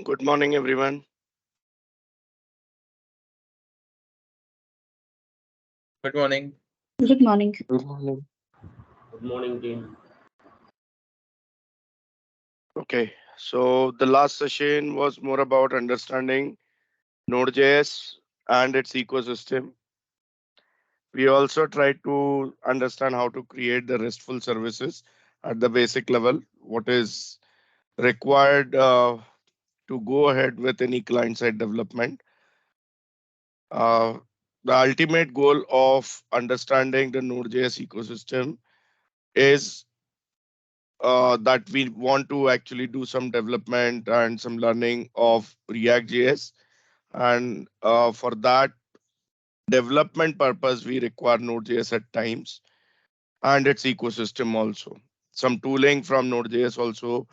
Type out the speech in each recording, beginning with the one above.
Good morning, everyone. Good morning. Good morning. Good morning. Good morning, team. Okay, so the last session was more about understanding Node.js and its ecosystem. We also tried to understand how to create the RESTful services at the basic level, what is required to go ahead with any client-side development. Uh, the ultimate goal of understanding the Node.js ecosystem is that we want to actually do some development and some learning of React.js. And for that development purpose, we require Node.js at times and its ecosystem also. Some tooling from Node.js also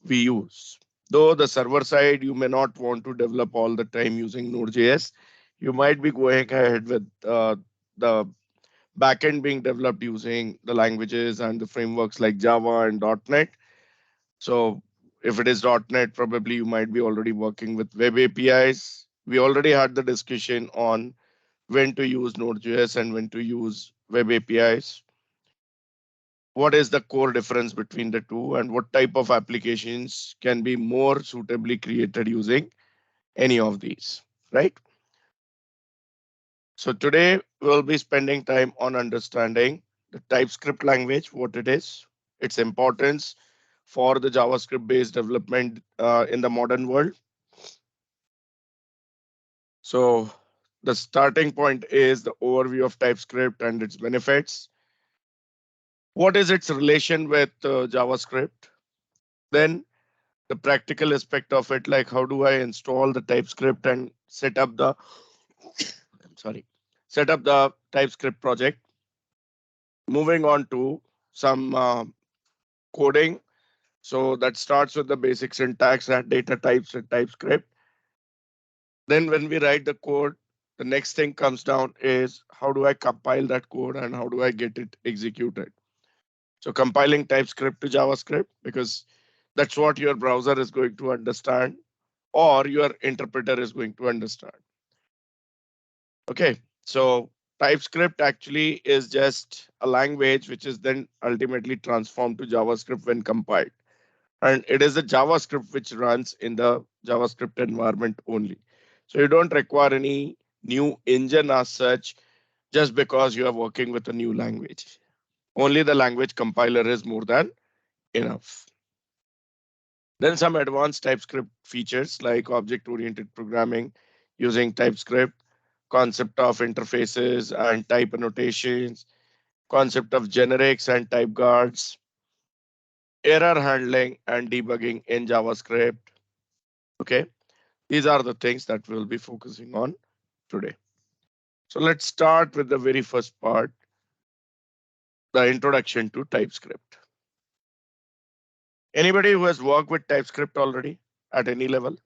we use. Though the server side, you may not want to develop all the time using Node.js. You might be going ahead with the backend being developed using the languages and the frameworks like Java and .NET. So if it is .NET, probably you might be already working with web APIs. We already had the discussion on when to use Node.js and when to use web APIs. What is the core difference between the two and what type of applications can be more suitably created using any of these, right? So today we'll be spending time on understanding the TypeScript language, what it is, its importance for the JavaScript based development in the modern world. So the starting point is the overview of TypeScript and its benefits. What is its relation with JavaScript? Then the practical aspect of it, like how do I install the TypeScript and set up the I'm sorry, set up the TypeScript project. Moving on to some coding. So that starts with the basic syntax and data types in TypeScript. Then when we write the code, the next thing comes down is how do I compile that code and how do I get it executed? So compiling TypeScript to JavaScript, because that's what your browser is going to understand or your interpreter is going to understand. Okay, so TypeScript actually is just a language which is then ultimately transformed to JavaScript when compiled. And it is the JavaScript which runs in the JavaScript environment only. So you don't require any new engine as such just because you are working with a new language. Only the language compiler is more than enough. Then some advanced TypeScript features like object-oriented programming using TypeScript, concept of interfaces and type annotations, concept of generics and type guards, error handling and debugging in JavaScript. Okay, these are the things that we'll be focusing on today. So let's start with the very first part, the introduction to TypeScript. Anybody who has worked with TypeScript already at any level?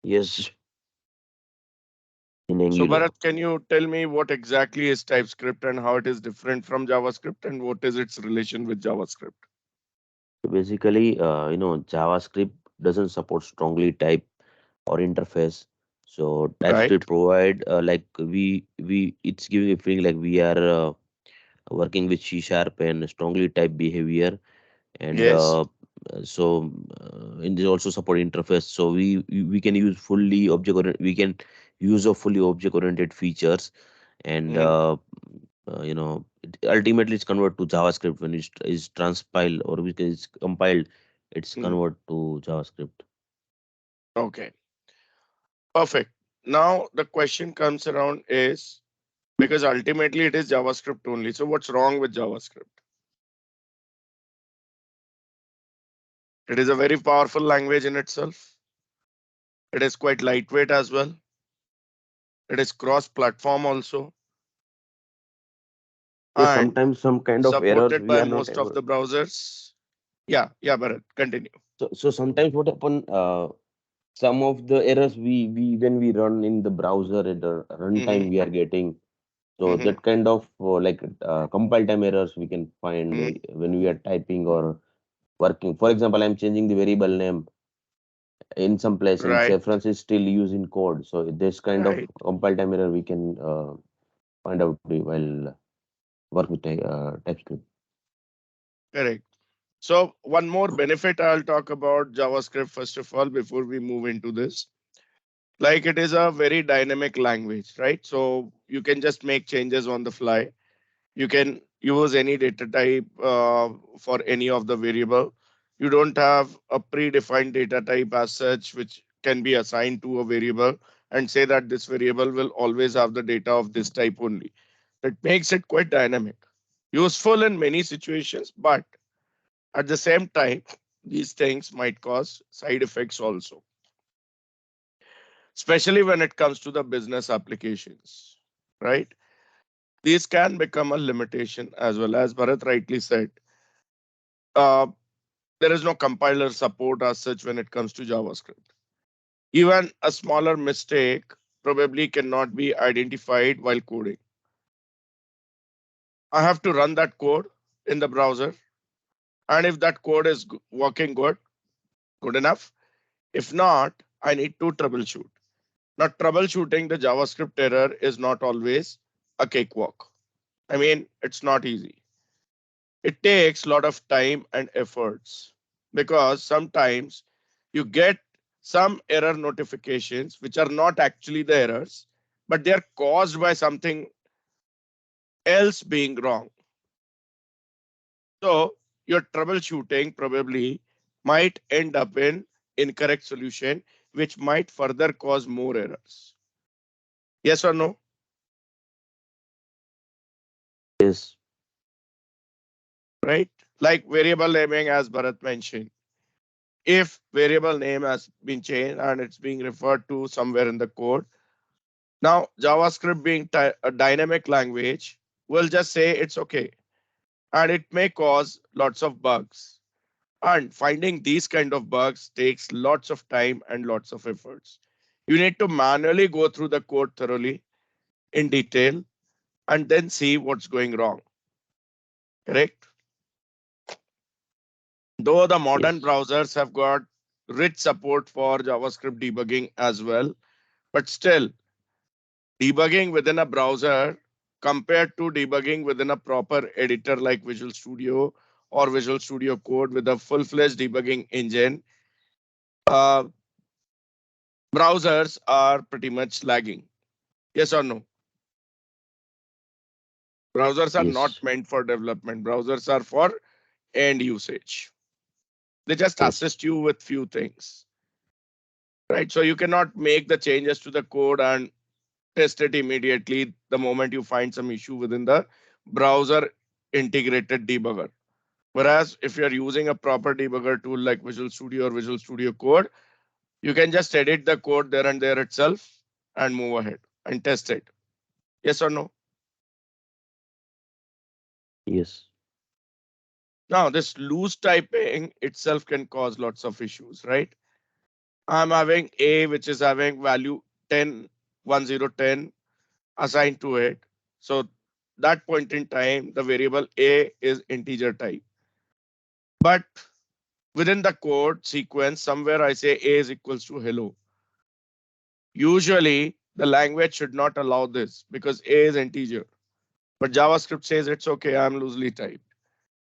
Yes, in So Angular. Bharat, can you tell me what exactly is TypeScript and how it is different from JavaScript and what is its relation with JavaScript? So basically, JavaScript doesn't support strongly type or interface. So Right? TypeScript provide like it's giving a feeling like we are working with C sharp and strongly type behavior, and Yes. and they also support interface. So we can use fully we can use a fully object oriented features, and Mm, ultimately it's convert to JavaScript when it's transpiled or it's compiled, it's mm. convert to JavaScript. Okay, perfect. Now the question comes around is because ultimately it is JavaScript only. So what's wrong with JavaScript? It is a very powerful language in itself. It is quite lightweight as well. It is cross-platform also, Yes, and sometimes some kind of errors supported we by are not most of able. the browsers. Yeah, Bharat, continue. So sometimes what happen? Some of the errors we when we run in the browser at the Mm-hmm, runtime we are getting. So mm-hmm, that kind of compile time errors we can find mm-hmm. when we are typing or working. For example, I'm changing the variable name in some place and Right, reference is still used in code. So this kind of right, compile time error we can find out while work with TypeScript. correct. So one more benefit I'll talk about JavaScript first of all before we move into this. Like it is a very dynamic language, right? So you can just make changes on the fly. You can use any data type for any of the variable. You don't have a predefined data type as such, which can be assigned to a variable and say that this variable will always have the data of this type only. That makes it quite dynamic, useful in many situations, but at the same time, these things might cause side effects also, especially when it comes to the business applications, right? These can become a limitation as well. As Bharat rightly said, uh, there is no compiler support as such when it comes to JavaScript. Even a smaller mistake probably cannot be identified while coding. I have to run that code in the browser, and if that code is working good enough, if not, I need to troubleshoot. Now, troubleshooting the JavaScript error is not always a cakewalk. I mean, it's not easy. It takes a lot of time and efforts because sometimes you get some error notifications which are not actually the errors, but they are caused by something else being wrong. So your troubleshooting probably might end up in incorrect solution, which might further cause more errors. Yes or no? Yes, Right? Like variable naming, as Bharat mentioned. If variable name has been changed and it's being referred to somewhere in the code, now JavaScript being a dynamic language will just say it's okay, and it may cause lots of bugs. And finding these kind of bugs takes lots of time and lots of efforts. You need to manually go through the code thoroughly in detail and then see what's going wrong. Correct? Though the modern yes, browsers have got rich support for JavaScript debugging as well, but still, debugging within a browser compared to debugging within a proper editor like Visual Studio or Visual Studio Code with a full-fledged debugging engine, uh, browsers are pretty much lagging. Yes or no? Browsers are not yes, meant for development. Browsers are for end usage. They just yes, assist you with few things, right? So you cannot make the changes to the code and test it immediately the moment you find some issue within the browser integrated debugger. Whereas if you're using a proper debugger tool like Visual Studio or Visual Studio Code, you can just edit the code there and there itself and move ahead and test it. Yes or no? yes, Now, this loose typing itself can cause lots of issues, right? I'm having A, which is having value 10, 1010 assigned to it. So that point in time, the variable A is integer type. But within the code sequence, somewhere I say A is equals to hello. Usually, the language should not allow this because A is integer. But JavaScript says it's okay, I'm loosely typed.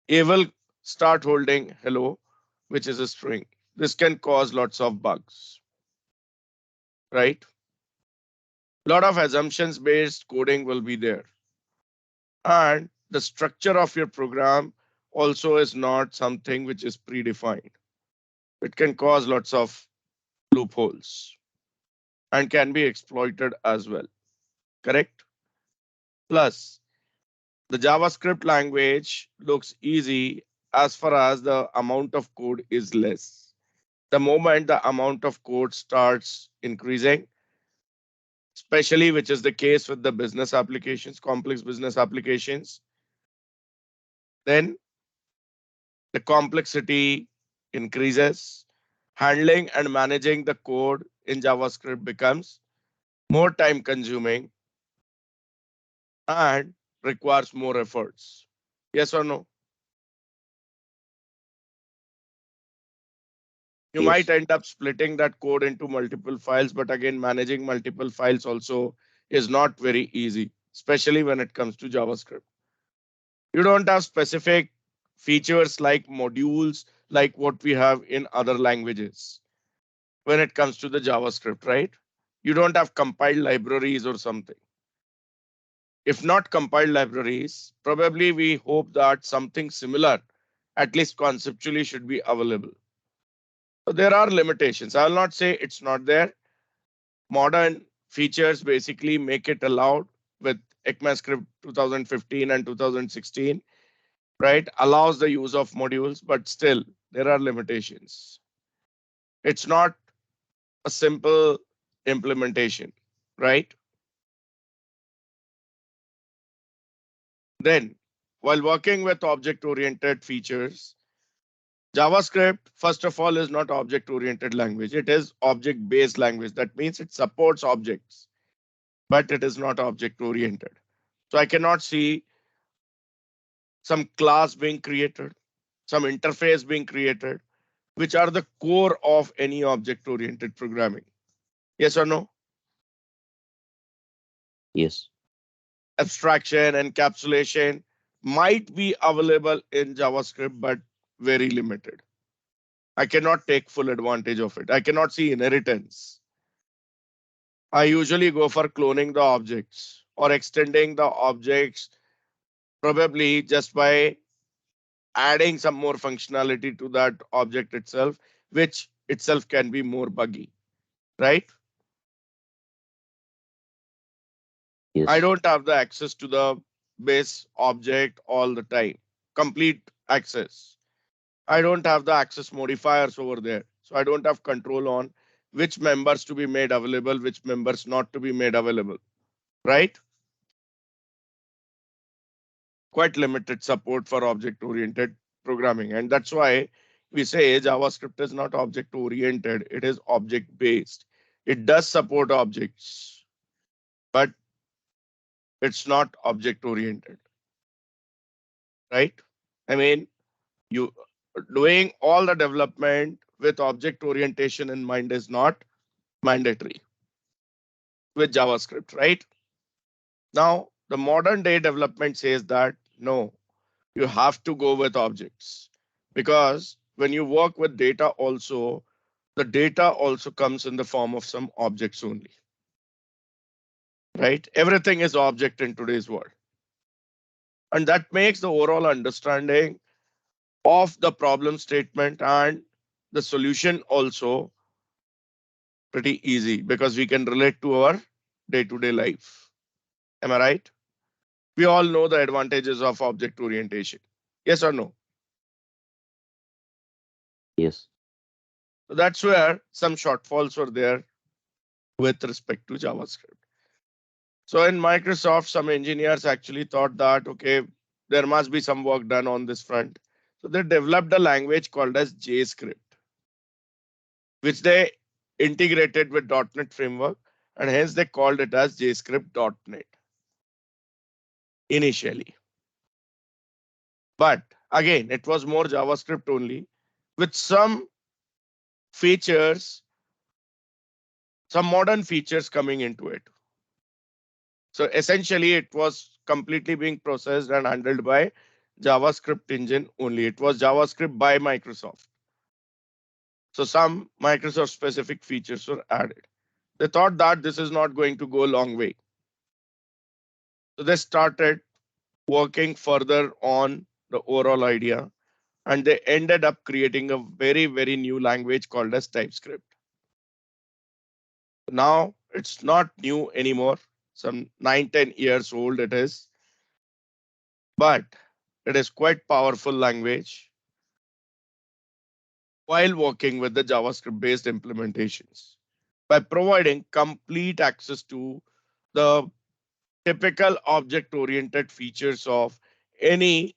A will start holding hello, which is a string. This can cause lots of bugs, right? A lot of assumptions based coding will be there. And the structure of your program also is not something which is predefined. It can cause lots of loopholes and can be exploited as well. Correct? Plus, the JavaScript language looks easy as far as the amount of code is less. The moment the amount of code starts increasing, especially which is the case with the business applications, complex business applications, then the complexity increases. Handling and managing the code in JavaScript becomes more time consuming and requires more efforts. Yes or no? You might Yes. end up splitting that code into multiple files, but again, managing multiple files also is not very easy, especially when it comes to JavaScript. You don't have specific features like modules, like what we have in other languages when it comes to the JavaScript, right? You don't have compiled libraries or something. If not compiled libraries, probably we hope that something similar, at least conceptually, should be available. So there are limitations. I will not say it's not there. Modern features basically make it allowed with ECMAScript 2015 and 2016, right? Allows the use of modules, but still there are limitations. It's not a simple implementation, right? Then, while working with object-oriented features, JavaScript, first of all, is not object-oriented language. It is object-based language. That means it supports objects, but it is not object-oriented. So I cannot see some class being created, some interface being created, which are the core of any object-oriented programming. Yes or no? Yes. Abstraction, encapsulation might be available in JavaScript, but very limited. I cannot take full advantage of it. I cannot see inheritance. I usually go for cloning the objects or extending the objects, probably just by adding some more functionality to that object itself, which itself can be more buggy, right? I Yes. don't have the access to the base object all the time, complete access. I don't have the access modifiers over there. So I don't have control on which members to be made available, which members not to be made available, right? Quite limited support for object oriented programming. And that's why we say JavaScript is not object oriented, it is object based. It does support objects, but it's not object oriented, right? I mean, you doing all the development with object orientation in mind is not mandatory with JavaScript, right? Now, the modern day development says that no, you have to go with objects because when you work with data also, the data also comes in the form of some objects only, right? Everything is object in today's world. And that makes the overall understanding of the problem statement and the solution also pretty easy because we can relate to our day-to-day life. Am I right? We all know the advantages of object orientation. Yes or no? Yes. So that's where some shortfalls were there with respect to JavaScript. So in Microsoft, some engineers actually thought that, okay, there must be some work done on this front. So they developed a language called as JScript, which they integrated with .NET framework, and hence they called it as JScript.NET initially. But again, it was more JavaScript only with some features, some modern features coming into it. So essentially, it was completely being processed and handled by JavaScript engine only. It was JavaScript by Microsoft. So some Microsoft specific features were added. They thought that this is not going to go a long way. So they started working further on the overall idea and they ended up creating a very, very new language called as TypeScript. Now it's not new anymore. Some 9, 10 years old it is, but it is quite powerful language. while working with the JavaScript based implementations by providing complete access to the typical object oriented features of any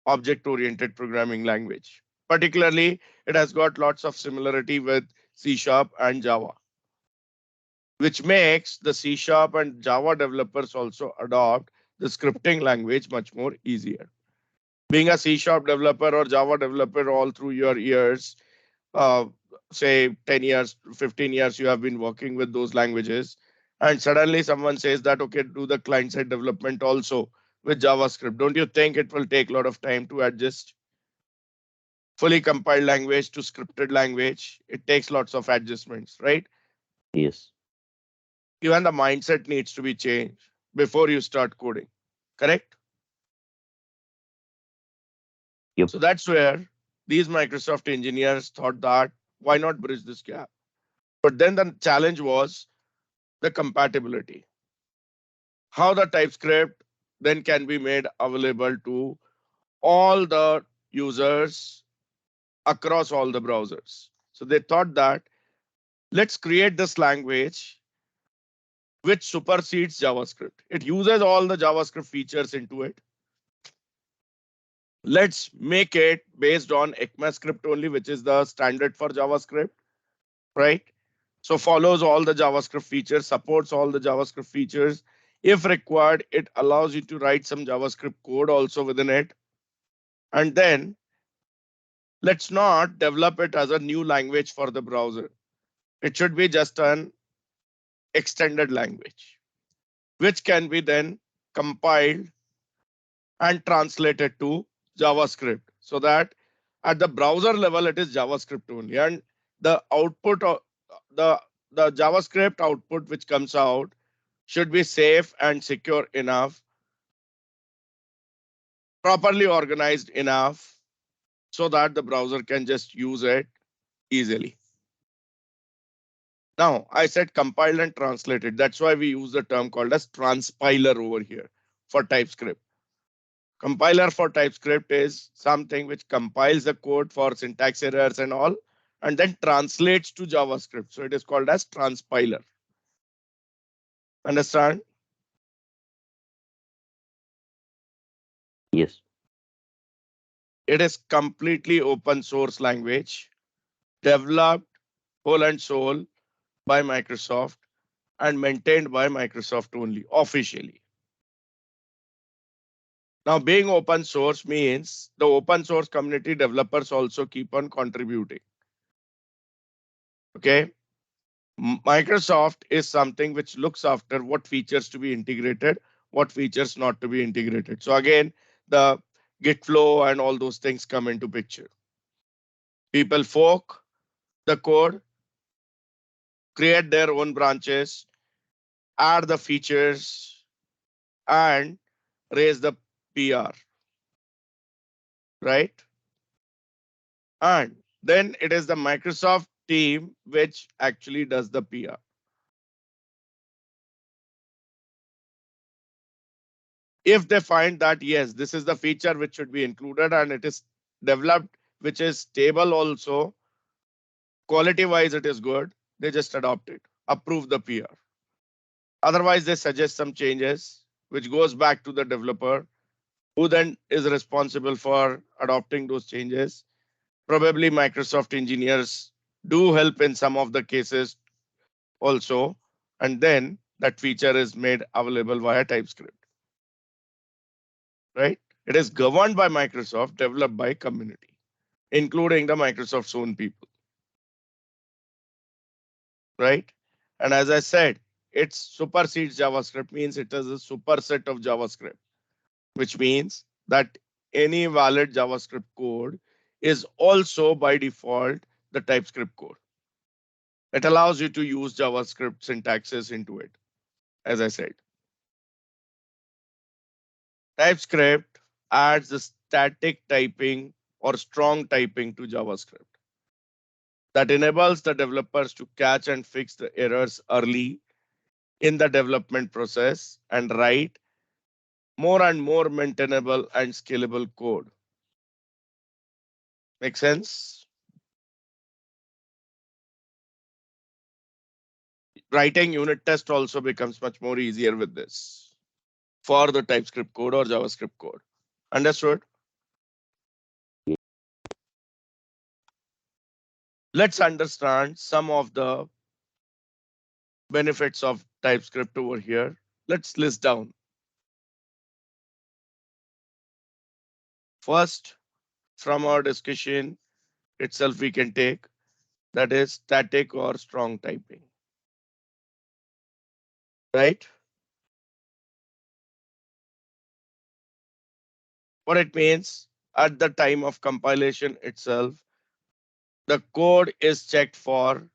object oriented programming language. Particularly, it has got lots of similarity with C Sharp and Java, which makes the C Sharp and Java developers also adopt the scripting language much more easier. Being a C Sharp developer or Java developer all through your years, uh, say 10 years, 15 years, you have been working with those languages, and suddenly someone says that, okay, do the client side development also with JavaScript. Don't you think it will take a lot of time to adjust fully compiled language to scripted language? It takes lots of adjustments, right? Yes. Even the mindset needs to be changed before you start coding, correct? Yep. So that's where these Microsoft engineers thought that why not bridge this gap? But then the challenge was the compatibility. How the TypeScript then can be made available to all the users across all the browsers. So they thought that let's create this language which supersedes JavaScript. It uses all the JavaScript features into it. Let's make it based on ECMAScript only, which is the standard for JavaScript, right? So follows all the JavaScript features, supports all the JavaScript features. If required, it allows you to write some JavaScript code also within it. And then let's not develop it as a new language for the browser. It should be just an extended language, which can be then compiled and translated to JavaScript so that at the browser level, it is JavaScript only. And the output of the, the JavaScript output which comes out should be safe and secure enough, properly organized enough so that the browser can just use it easily. Now, I said compiled and translated. That's why we use the term called as transpiler over here for TypeScript. Compiler for TypeScript is something which compiles the code for syntax errors and all, and then translates to JavaScript. So it is called as transpiler. Understand? Yes. It is completely open source language developed whole and soul by Microsoft and maintained by Microsoft only officially. Now, being open source means the open source community developers also keep on contributing. Okay. Microsoft is something which looks after what features to be integrated, what features not to be integrated. So again, the Git flow and all those things come into picture. People fork the code, create their own branches, add the features, and raise the PR, right? And then it is the Microsoft team which actually does the PR. If they find that, yes, this is the feature which should be included and it is developed, which is stable also, quality wise, it is good, they just adopt it, approve the PR. Otherwise, they suggest some changes, which goes back to the developer, who then is responsible for adopting those changes. Probably Microsoft engineers do help in some of the cases also, and then that feature is made available via TypeScript, right? It is governed by Microsoft, developed by community, including the Microsoft's own people, right? And as I said, it supersedes JavaScript, means it is a superset of JavaScript, which means that any valid JavaScript code is also by default the TypeScript code. It allows you to use JavaScript syntaxes into it, as I said. TypeScript adds the static typing or strong typing to JavaScript that enables the developers to catch and fix the errors early in the development process and write more and more maintainable and scalable code. Make sense? writing unit test also becomes much more easier with this for the TypeScript code or JavaScript code. Understood? Let's understand some of the benefits of TypeScript over here. Let's list down. First, from our discussion itself, we can take that is static or strong typing, right? What it means at the time of compilation itself, the code is checked for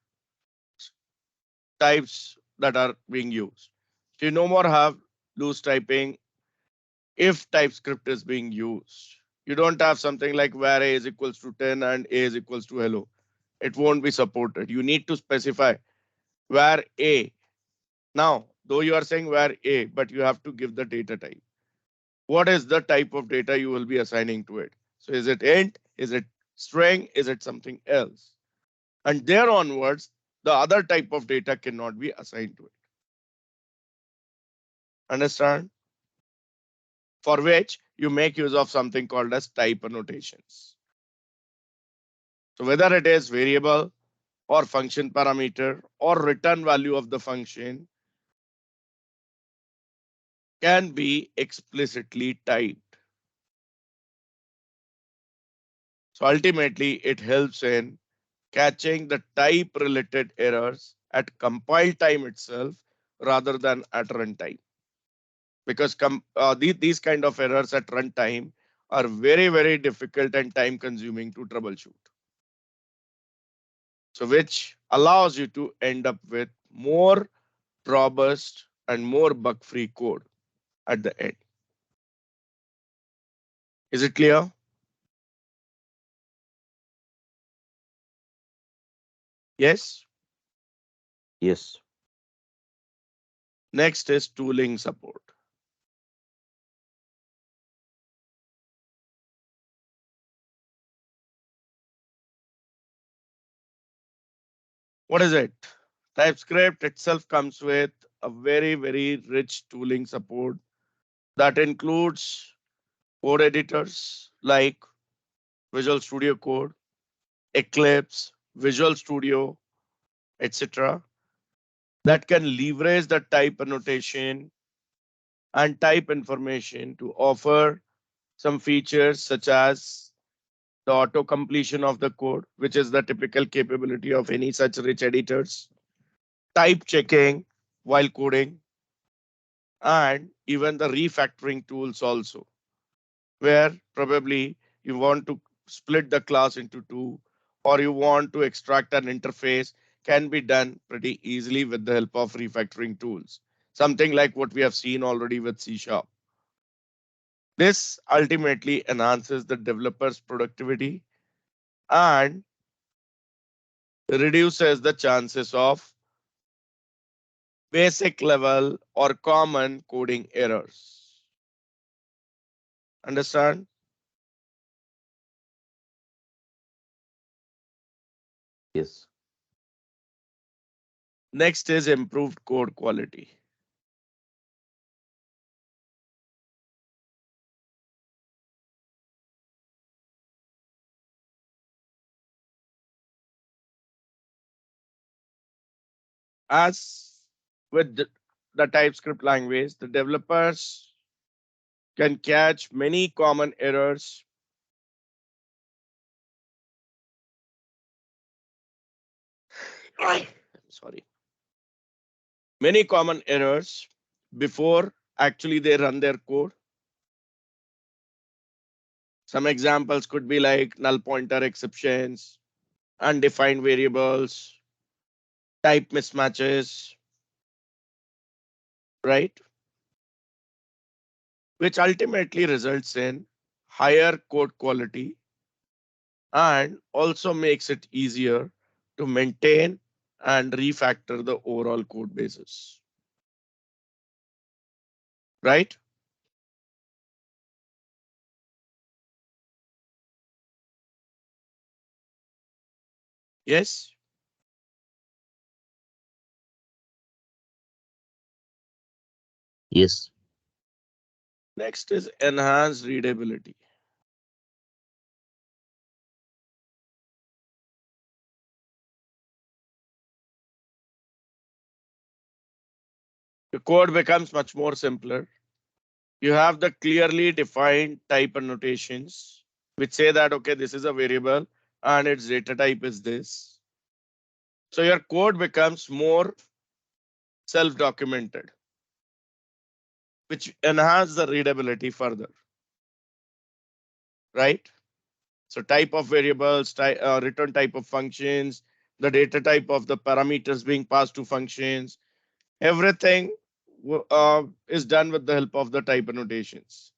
types that are being used. So you no more have loose typing if TypeScript is being used. You don't have something like where a is equals to 10 and a is equals to hello. It won't be supported. You need to specify where a. Now, though you are saying where a, but you have to give the data type. What is the type of data you will be assigning to it? So is it int? Is it string? Is it something else? And there onwards, the other type of data cannot be assigned to it. Understand? For which you make use of something called as type annotations. So whether it is variable or function parameter or return value of the function can be explicitly typed. So ultimately, it helps in catching the type related errors at compile time itself rather than at runtime. Because these kind of errors at runtime are very, very difficult and time consuming to troubleshoot. So which allows you to end up with more robust and more bug-free code at the end. Is it clear? Yes. Yes. Next is tooling support. What is it? TypeScript itself comes with a very, very rich tooling support that includes code editors like Visual Studio Code, Eclipse, Visual Studio, etc. that can leverage the type annotation and type information to offer some features such as the auto completion of the code, which is the typical capability of any such rich editors, type checking while coding, and even the refactoring tools also, where probably you want to split the class into two or you want to extract an interface can be done pretty easily with the help of refactoring tools. Something like what we have seen already with C#. This ultimately enhances the developer's productivity and reduces the chances of basic level or common coding errors. Understand? Yes. Next is improved code quality. As with the TypeScript language, the developers can catch many common errors sorry, many common errors before actually they run their code. Some examples could be like null pointer exceptions, undefined variables, type mismatches, right? Which ultimately results in higher code quality and also makes it easier to maintain and refactor the overall code bases, right? Yes. Yes. Next is enhanced readability. The code becomes much more simpler. You have the clearly defined type annotations, which say that, okay, this is a variable and its data type is this. So your code becomes more self-documented, which enhance the readability further, right? So type of variables, return type of functions, the data type of the parameters being passed to functions, everything is done with the help of the type annotations.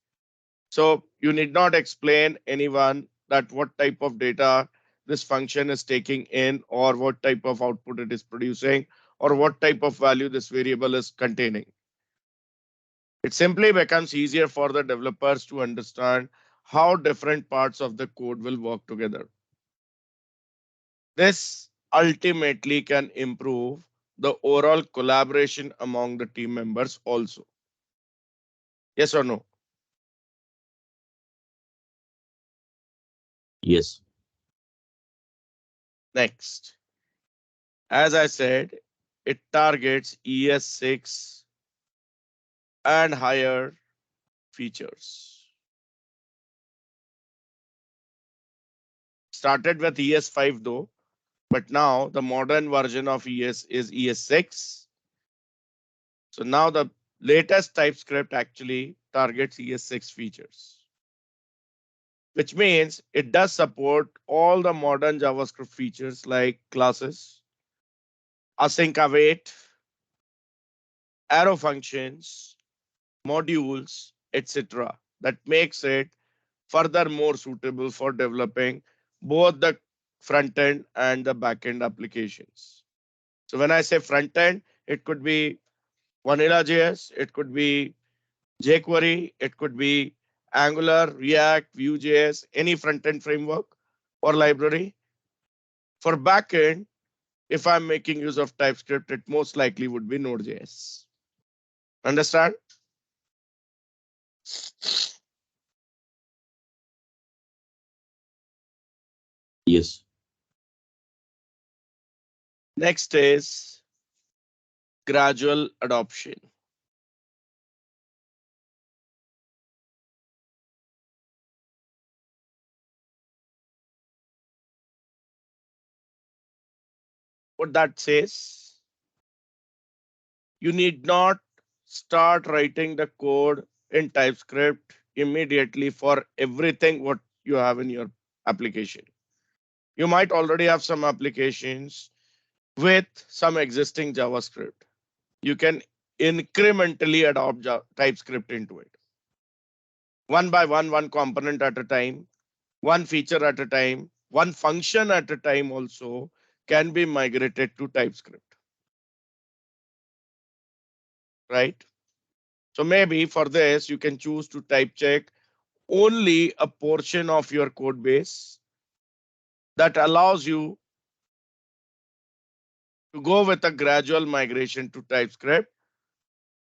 So you need not explain anyone that what type of data this function is taking in, or what type of output it is producing, or what type of value this variable is containing. It simply becomes easier for the developers to understand how different parts of the code will work together. This ultimately can improve the overall collaboration among the team members also. Yes or no? Yes. Next, as I said, it targets ES6 and higher features. Started with ES5 though, but now the modern version of ES is ES6. So now the latest TypeScript actually targets ES6 features, which means it does support all the modern JavaScript features like classes, async await, arrow functions, modules, etc. That makes it further more suitable for developing both the front end and the back end applications. So when I say front end, it could be Vanilla JS, it could be jQuery, it could be Angular, React, Vue.js, any front end framework or library. For back end, if I'm making use of TypeScript, it most likely would be Node.js. Understand? Yes. Next is gradual adoption. What that says, you need not start writing the code in TypeScript immediately for everything what you have in your application. You might already have some applications with some existing JavaScript. You can incrementally adopt TypeScript into it. One by one component at a time, one feature at a time, one function at a time also can be migrated to TypeScript, right? So maybe for this, you can choose to type check only a portion of your code base that allows you to go with a gradual migration to TypeScript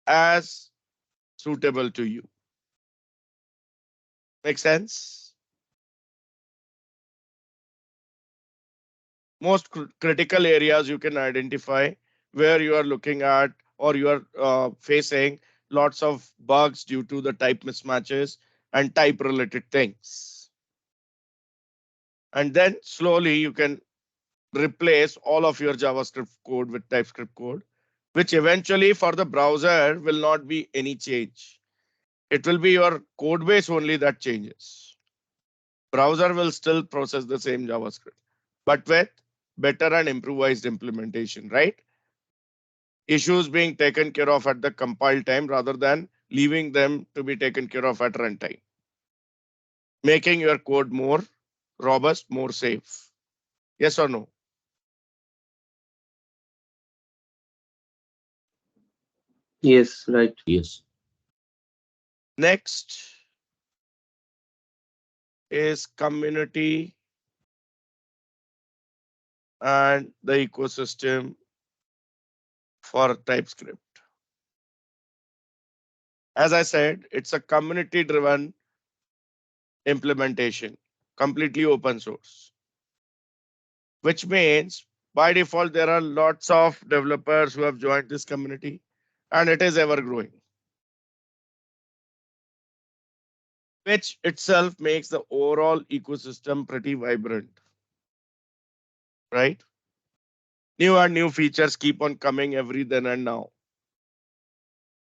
as suitable to you. Make sense? Most critical areas you can identify where you are looking at, or you are facing lots of bugs due to the type mismatches and type related things. And then slowly you can replace all of your JavaScript code with TypeScript code, which eventually for the browser will not be any change. It will be your code base only that changes. Browser will still process the same JavaScript, but with better and improvised implementation, right? Issues being taken care of at the compile time rather than leaving them to be taken care of at runtime, making your code more robust, more safe. Yes or no? Yes, right. Yes. Next is community and the ecosystem for TypeScript. As I said, it's a community driven implementation, completely open source, which means by default there are lots of developers who have joined this community and it is ever growing, which itself makes the overall ecosystem pretty vibrant, right? New and new features keep on coming every then and now.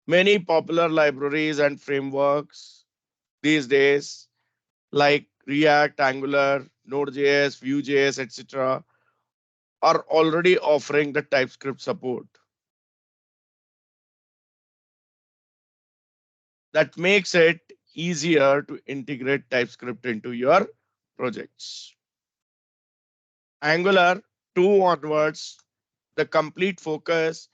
Many popular libraries and frameworks these days, like React, Angular, Node.js, Vue.js, etc., are already offering the TypeScript support. That makes it easier to integrate TypeScript into your projects. Angular 2 onwards, the complete focus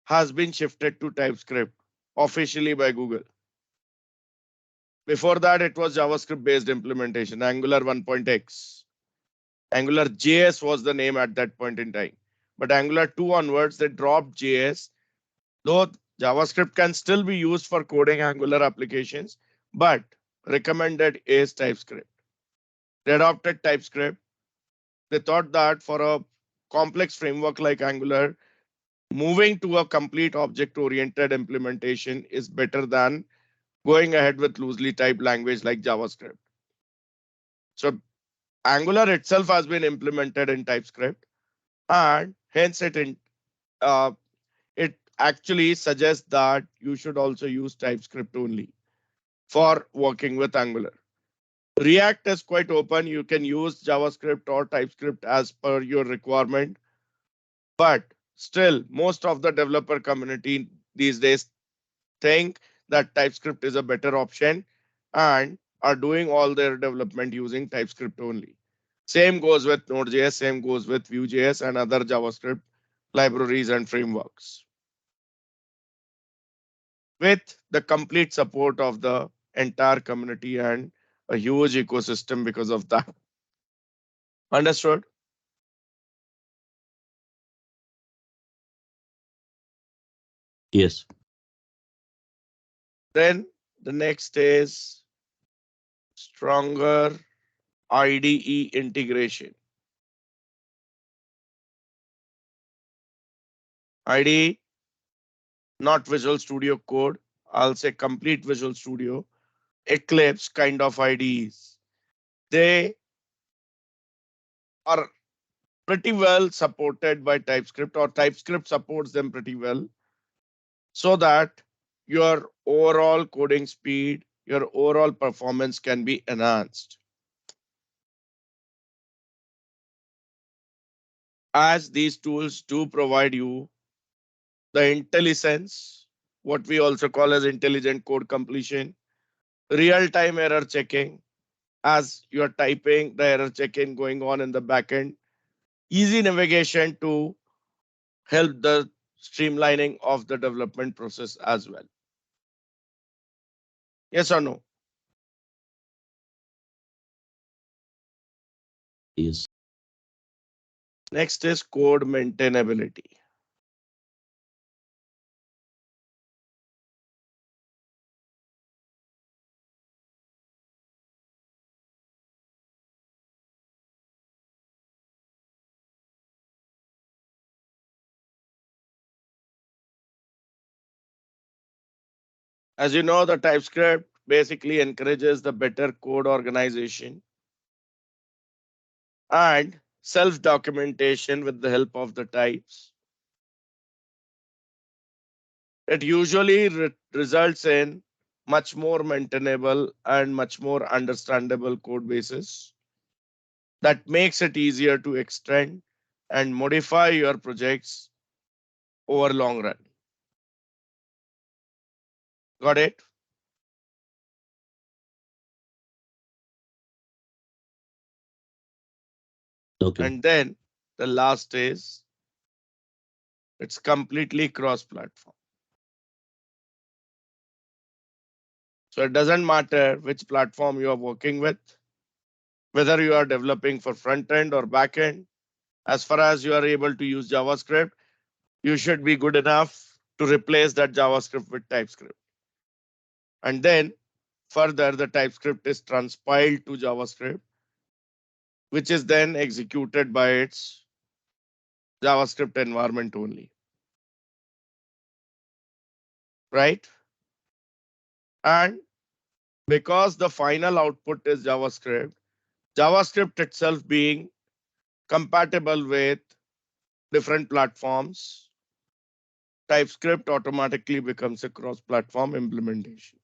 has been shifted to TypeScript officially by Google. Before that, it was JavaScript based implementation, Angular 1.x. Angular JS was the name at that point in time. But Angular 2 onwards, they dropped JS, though JavaScript can still be used for coding Angular applications, but recommended is TypeScript. They adopted TypeScript. They thought that for a complex framework like Angular, moving to a complete object oriented implementation is better than going ahead with loosely typed language like JavaScript. So Angular itself has been implemented in TypeScript, and hence uh, it actually suggests that you should also use TypeScript only for working with Angular. React is quite open. You can use JavaScript or TypeScript as per your requirement, but still, most of the developer community these days think that TypeScript is a better option and are doing all their development using TypeScript only. Same goes with Node.js, same goes with Vue.js and other JavaScript libraries and frameworks, with the complete support of the entire community and a huge ecosystem because of that. Understood? Yes. Then the next is stronger IDE integration. IDE, not Visual Studio Code. I'll say complete Visual Studio, Eclipse kind of IDEs. They are pretty well supported by TypeScript, or TypeScript supports them pretty well, so that your overall coding speed, your overall performance can be enhanced. As these tools do provide you the IntelliSense, what we also call as intelligent code completion, real-time error checking, as you're typing, the error checking going on in the backend, easy navigation to help the streamlining of the development process as well. Yes or no? Yes. Next is code maintainability. As you know, the TypeScript basically encourages the better code organization and self-documentation with the help of the types. It usually results in much more maintainable and much more understandable code bases that makes it easier to extend and modify your projects over long run. Got it? Okay. And then the last is it's completely cross-platform. So it doesn't matter which platform you are working with, whether you are developing for front end or back end, as far as you are able to use JavaScript, you should be good enough to replace that JavaScript with TypeScript. And then further, the TypeScript is transpiled to JavaScript, which is then executed by its JavaScript environment only, right? And because the final output is JavaScript, JavaScript itself being compatible with different platforms, TypeScript automatically becomes a cross-platform implementation,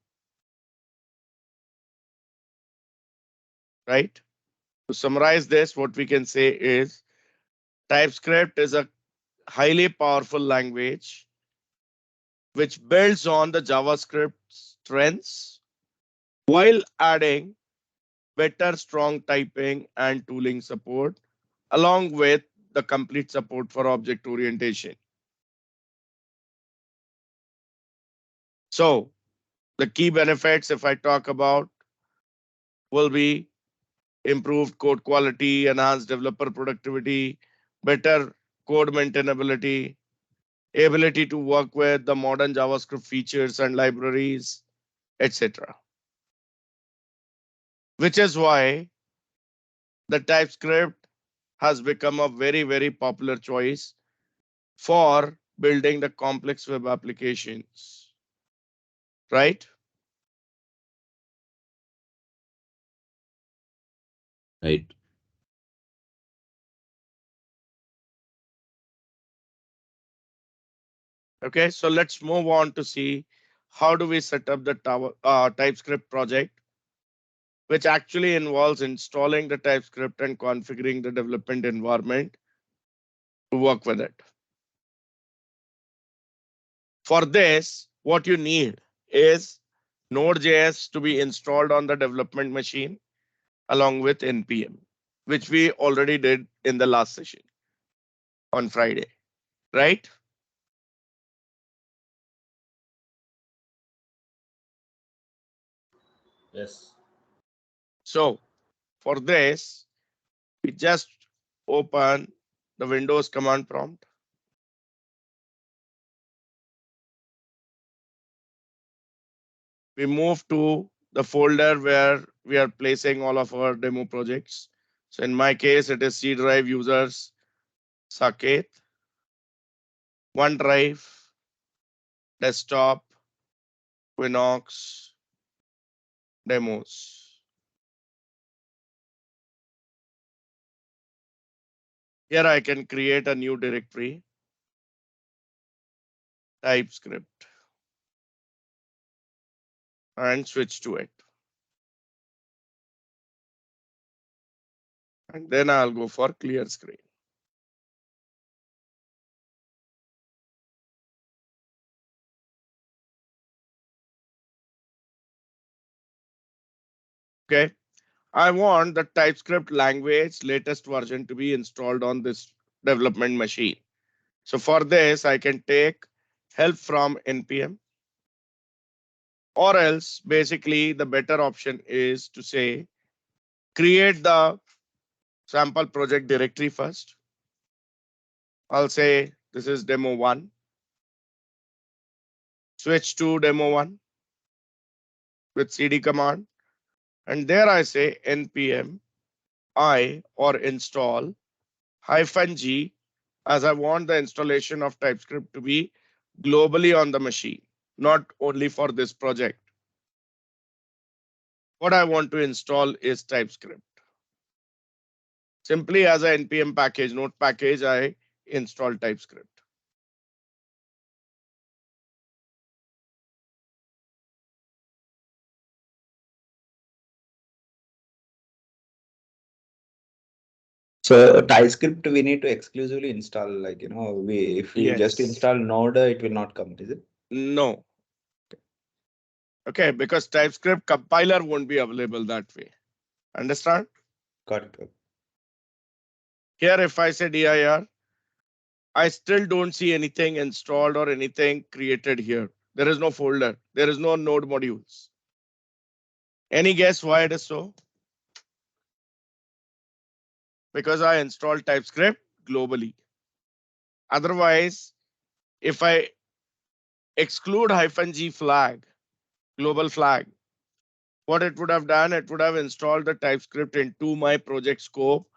right? To summarize this, what we can say is TypeScript is a highly powerful language which builds on the JavaScript strengths while adding better strong typing and tooling support along with the complete support for object orientation. So the key benefits, if I talk about, will be improved code quality, enhanced developer productivity, better code maintainability, ability to work with the modern JavaScript features and libraries, etc. Which is why the TypeScript has become a very, very popular choice for building the complex web applications, right? Right. Okay, so let's move on to see how do we set up the TypeScript project, which actually involves installing the TypeScript and configuring the development environment to work with it. For this, what you need is Node.js to be installed on the development machine along with npm, which we already did in the last session on Friday, right? Yes. So for this, we just open the Windows command prompt. We move to the folder where we are placing all of our demo projects. So in my case, it is C drive users, Saket, OneDrive, desktop, Quinnox, demos. Here I can create a new directory, TypeScript, and switch to it. And then I'll go for clear screen. Okay. I want the TypeScript language latest version to be installed on this development machine. So for this, I can take help from npm, or else basically the better option is to say create the sample project directory first. I'll say this is demo 1, switch to demo 1 with cd command, and there I say npm I or install -g, as I want the installation of TypeScript to be globally on the machine, not only for this project. What I want to install is TypeScript. Simply as a npm package, node package, I install TypeScript. So TypeScript we need to exclusively install, like, we if we just Yes. install Node, it will not come, is it? No. Okay, because TypeScript compiler won't be available that way. Understand? Got it. Here, if I say dir, I still don't see anything installed or anything created here. There is no folder. There is no node modules. Any guess why it is so? Because I installed TypeScript globally. Otherwise, if I exclude -g flag global flag. What it would have done, it would have installed the TypeScript into my project scope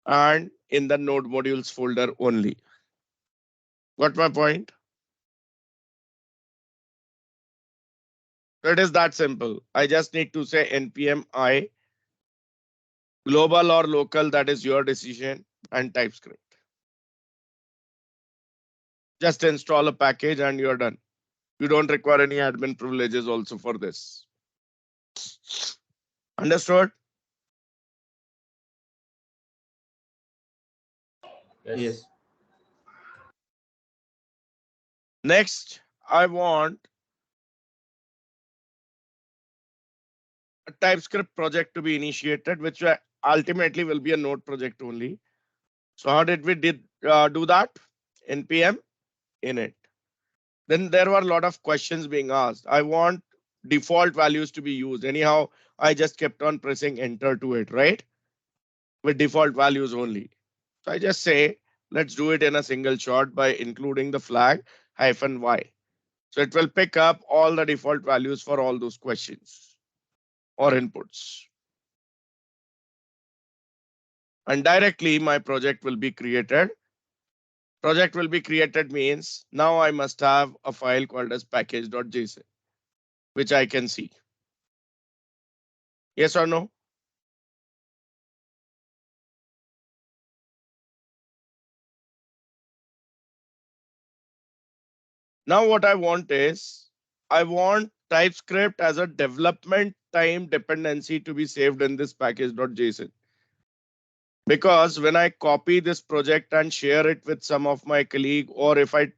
and in the node modules folder only. Got my point? So it is that simple. I just need to say npm I global or local, that is your decision, and TypeScript. Just install a package and you're done. You don't require any admin privileges also for this. Understood? Yes. Next, I want a TypeScript project to be initiated, which ultimately will be a node project only. So how did we do that? npm init. Then there were a lot of questions being asked. I want default values to be used. Anyhow, I just kept on pressing enter to it, right? With default values only. So I just say, let's do it in a single shot by including the flag -y. So it will pick up all the default values for all those questions or inputs. And directly my project will be created. Project will be created means now I must have a file called as package.json, which I can see. Yes or no? Now what I want is, I want TypeScript as a development time dependency to be saved in this package.json. Because when I copy this project and share it with some of my colleague, or if I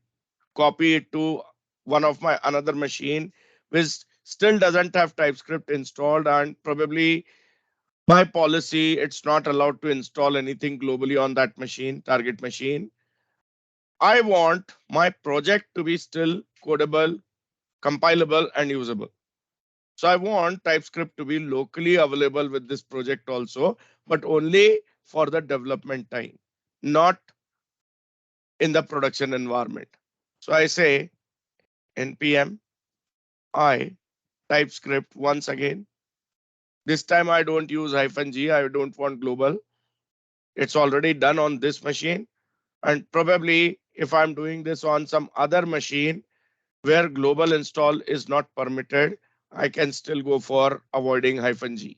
copy it to one of my another machine, which still doesn't have TypeScript installed, and probably by policy, it's not allowed to install anything globally on that machine, target machine. I want my project to be still codable, compilable, and usable. So I want TypeScript to be locally available with this project also, but only for the development time, not in the production environment. So I say npm I TypeScript once again. This time I don't use -g. I don't want global. It's already done on this machine. And probably if I'm doing this on some other machine where global install is not permitted, I can still go for avoiding -g.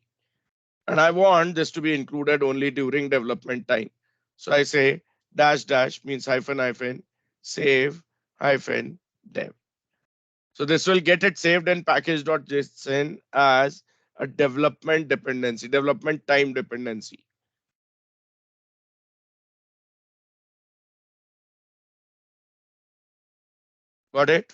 And I want this to be included only during development time. So I say -- means -- save -dev. So this will get it saved in package.json as a development dependency, development time dependency. Got it?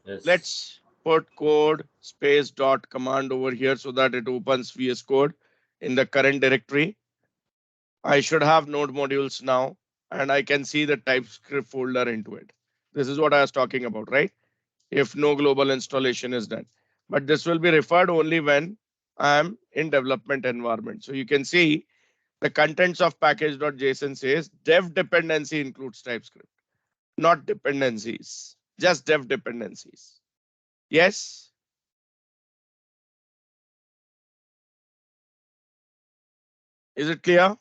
Yes. Let's put code space dot command over here so that it opens VS Code in the current directory. I should have node modules now, and I can see the TypeScript folder into it. This is what I was talking about, right? If no global installation is done. But this will be referred only when I'm in development environment. So you can see the contents of package.json says dev dependency includes TypeScript, not dependencies, just dev dependencies. Yes. Is it clear?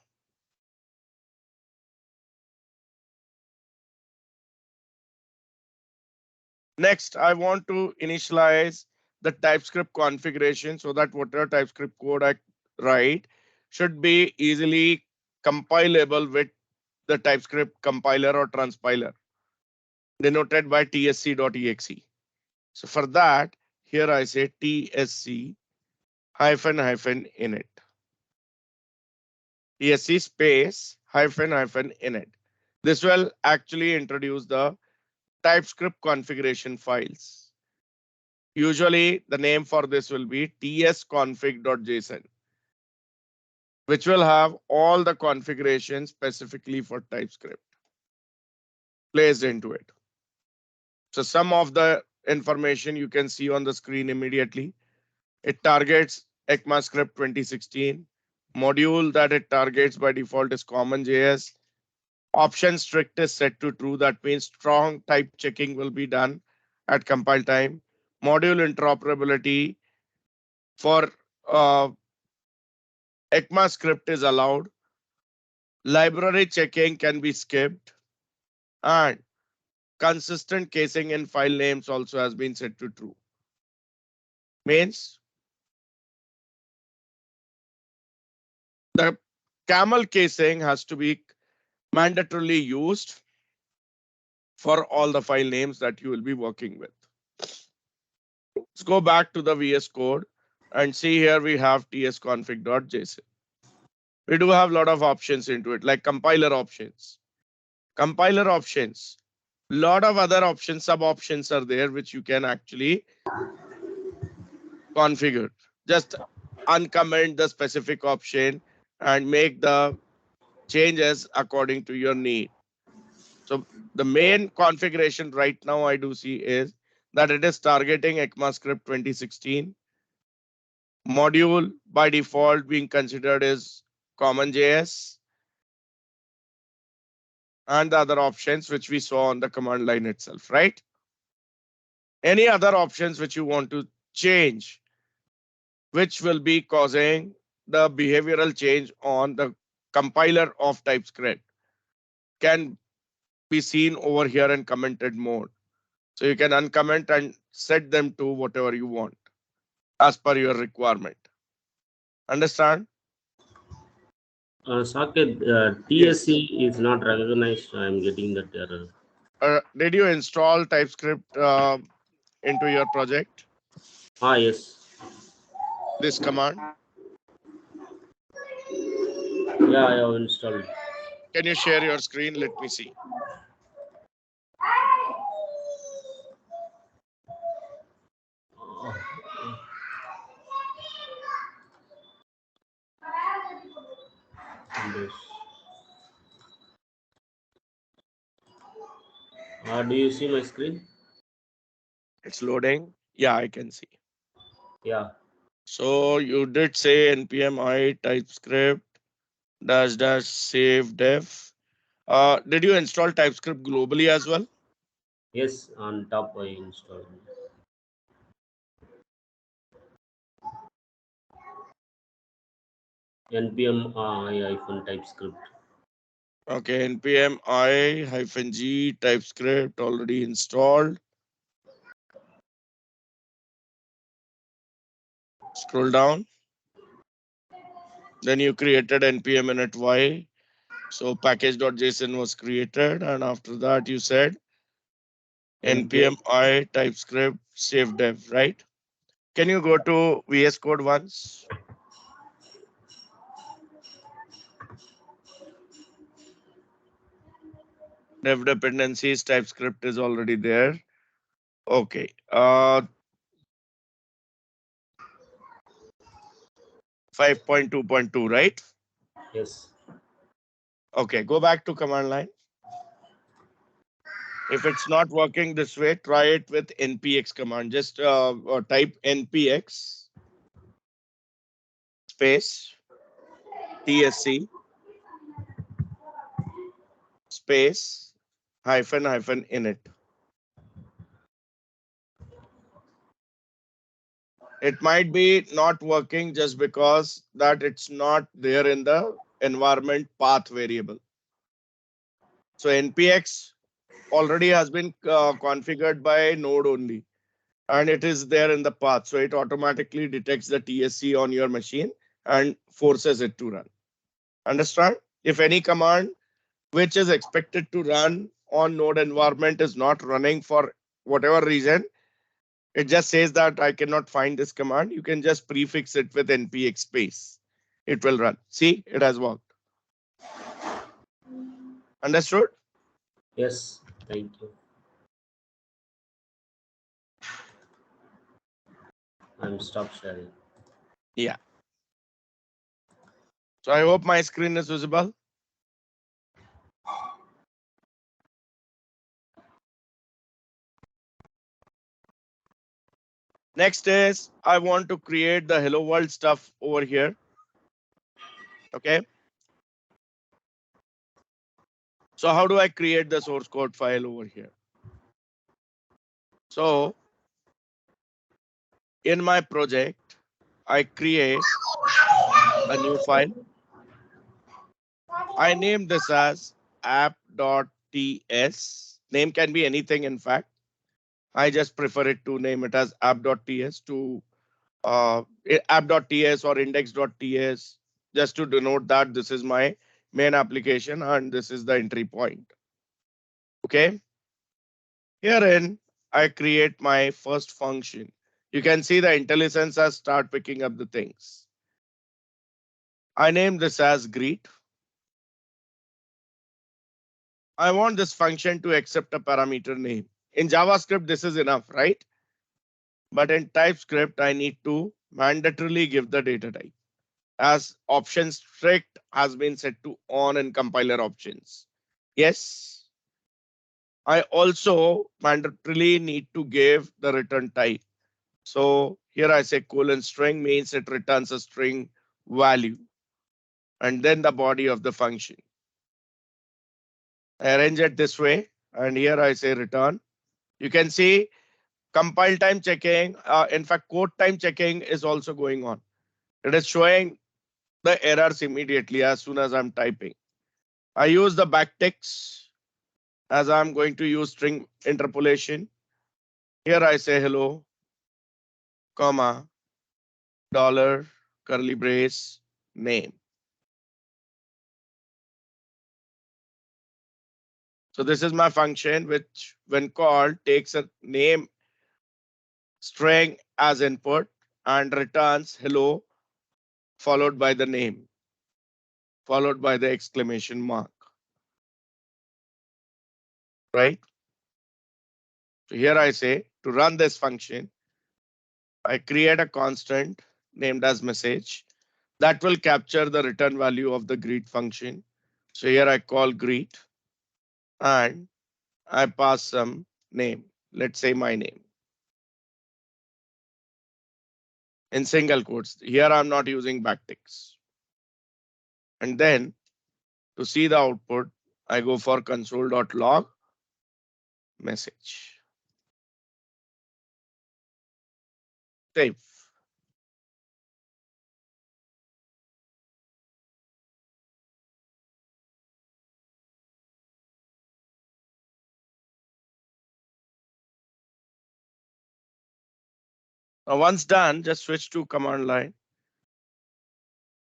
Next, I want to initialize the TypeScript configuration so that whatever TypeScript code I write should be easily compilable with the TypeScript compiler or transpiler, denoted by tsc.exe. So for that, here I say tsc -init. tsc space -init. This will actually introduce the TypeScript configuration files. Usually the name for this will be tsconfig.json, which will have all the configurations specifically for TypeScript placed into it. So some of the information you can see on the screen immediately. It targets ECMAScript 2016. Module that it targets by default is CommonJS. Option strict is set to true. That means strong type checking will be done at compile time. Module interoperability for ECMAScript is allowed. Library checking can be skipped. And consistent casing in file names also has been set to true. Means the camel casing has to be mandatorily used for all the file names that you will be working with. Let's go back to the VS Code and see here we have tsconfig.json. We do have a lot of options into it, like compiler options. Compiler options. Lot of other options, sub options are there which you can actually configure. Just uncomment the specific option and make the changes according to your need. So the main configuration right now I do see is that it is targeting ECMAScript 2016. Module by default being considered is CommonJS and the other options which we saw on the command line itself, right? Any other options which you want to change, which will be causing the behavioral change on the compiler of TypeScript, can be seen over here in commented mode. So you can uncomment and set them to whatever you want as per your requirement. Understand? Saket, Yes. TSC is not recognized. I am getting that error. Did you install TypeScript into your project? Yes. This command. Yeah, I have installed. Can you share your screen? Let me see. Oh, Windows. Do you see my screen? It's loading. Yeah, I can see. Yeah. So you did say npm I TypeScript dash save dev. Did you install TypeScript globally as well? Yes, on top I installed. npm I-TypeScript. Okay, npm I-g TypeScript already installed. Scroll down. Then you created npm init y. So package.json was created, and after that you said npm I TypeScript save dev, right? Can you go to VS Code once? Dev dependencies TypeScript is already there. Okay. 5.2.2, right? Yes. Okay, go back to command line. If it's not working this way, try it with npx command. Just type npx space tsc space hyphen init. It might be not working just because that it's not there in the environment path variable. So npx already has been configured by node only, and it is there in the path. So it automatically detects the TSC on your machine and forces it to run. Understand? If any command which is expected to run on node environment is not running for whatever reason, it just says that I cannot find this command. You can just prefix it with npx space. It will run. See, it has worked. Understood? Yes. Thank you. I'm stop sharing. Yeah. So I hope my screen is visible. Next is I want to create the hello world stuff over here. Okay. So how do I create the source code file over here? So in my project, I create a new file. I name this as app.ts. Name can be anything, in fact. I just prefer it to name it as app.ts to app.ts or index.ts, just to denote that this is my main application and this is the entry point. Okay. Herein, I create my first function. You can see the IntelliSense has start picking up the things. I name this as greet. I want this function to accept a parameter name. In JavaScript, this is enough, right? But in TypeScript, I need to mandatorily give the data type, as option strict has been set to on in compiler options. Yes. I also mandatorily need to give the return type. So here I say colon string means it returns a string value and then the body of the function. I arrange it this way and here I say return. You can see compile time checking. In fact, code time checking is also going on. It is showing the errors immediately as soon as I'm typing. I use the backticks as I'm going to use string interpolation. Here I say hello, comma, dollar, curly brace, name. So this is my function, which when called takes a name string as input and returns hello followed by the name, followed by the exclamation mark, right? So here I say to run this function, I create a constant named as message that will capture the return value of the greet function. So here I call greet and I pass some name. Let's say my name in single quotes. Here I'm not using backticks. And then to see the output, I go for console.log message. Save. Now once done, just switch to command line.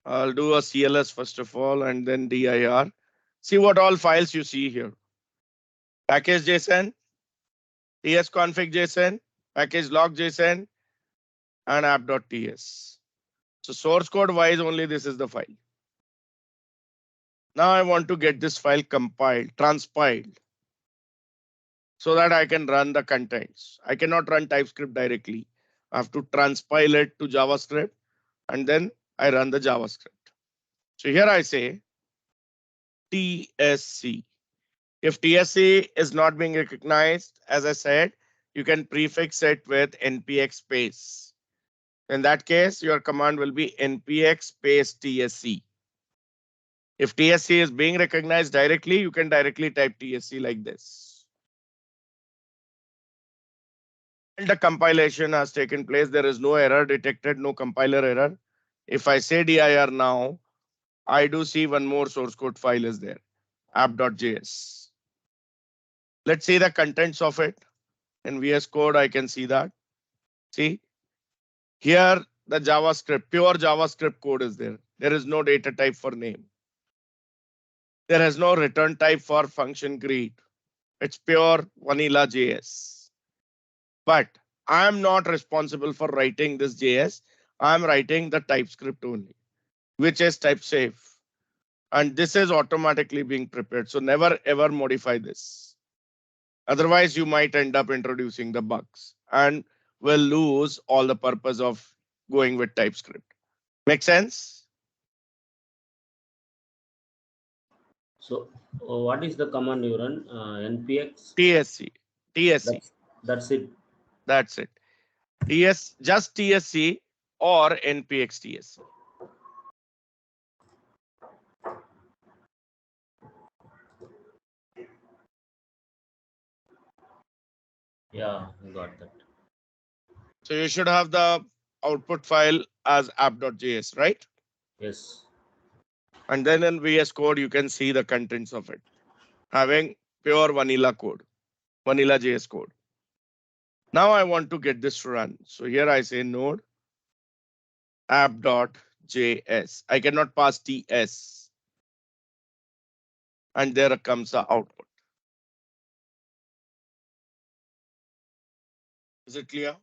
I'll do a CLS first of all and then dir. See what all files you see here. Package.json, tsconfig.json, package log.json, and app.ts. So source code wise only this is the file. Now I want to get this file compiled, transpiled, so that I can run the contents. I cannot run TypeScript directly. I have to transpile it to JavaScript and then I run the JavaScript. So here I say TSC. If TSC is not being recognized, as I said, you can prefix it with npx space. In that case, your command will be npx space TSC. If TSC is being recognized directly, you can directly type TSC like this. And the compilation has taken place. There is no error detected, no compiler error. If I say dir now, I do see one more source code file is there, app.js. Let's see the contents of it. In VS Code, I can see that. See, here the JavaScript, pure JavaScript code is there. There is no data type for name. There is no return type for function greet. It's pure vanilla JS. But I'm not responsible for writing this JS. I'm writing the TypeScript only, which is type safe. And this is automatically being prepared. So never ever modify this. Otherwise, you might end up introducing the bugs and will lose all the purpose of going with TypeScript. Make sense? So, what is the command you run? npx. TSC. TSC. That's it. That's it. Just TSC or npx TSC. Yeah, I got that. So you should have the output file as app.js, right? Yes. And then in VS Code, you can see the contents of it, having pure vanilla code, vanilla JS code. Now I want to get this to run. So here I say node app.js. I cannot pass TS. And there comes the output. Is it clear?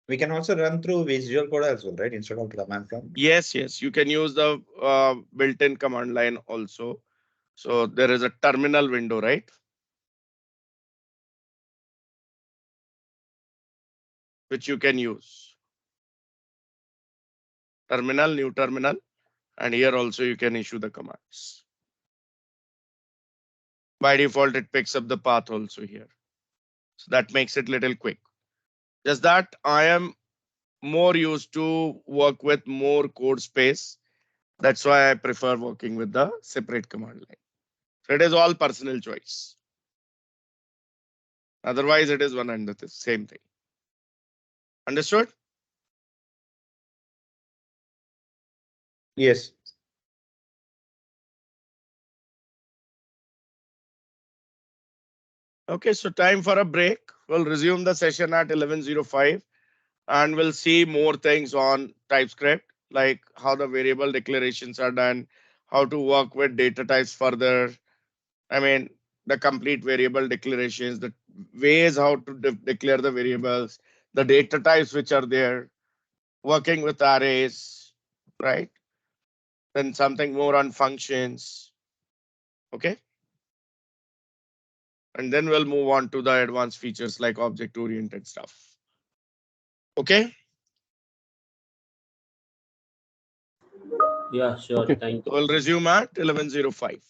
We can also run through Visual Code as well, right? Instead of command prompt. Yes, yes. You can use the built-in command line also. So there is a terminal window, right? Which you can use. Terminal, new terminal. And here also you can issue the commands. By default, it picks up the path also here. So that makes it little quick. Just that I am more used to work with more code space. That's why I prefer working with the separate command line. So it is all personal choice. Otherwise, it is one and the same thing. Understood? Yes. Okay, so time for a break. We'll resume the session at 11:05 and we'll see more things on TypeScript, like how the variable declarations are done, how to work with data types further. I mean, the complete variable declarations, the ways how to declare the variables, the data types which are there, working with arrays, right? Then something more on functions. Okay. And then we'll move on to the advanced features like object oriented stuff. Okay. Yeah, sure. Okay. Thank you. We'll resume at 11:05.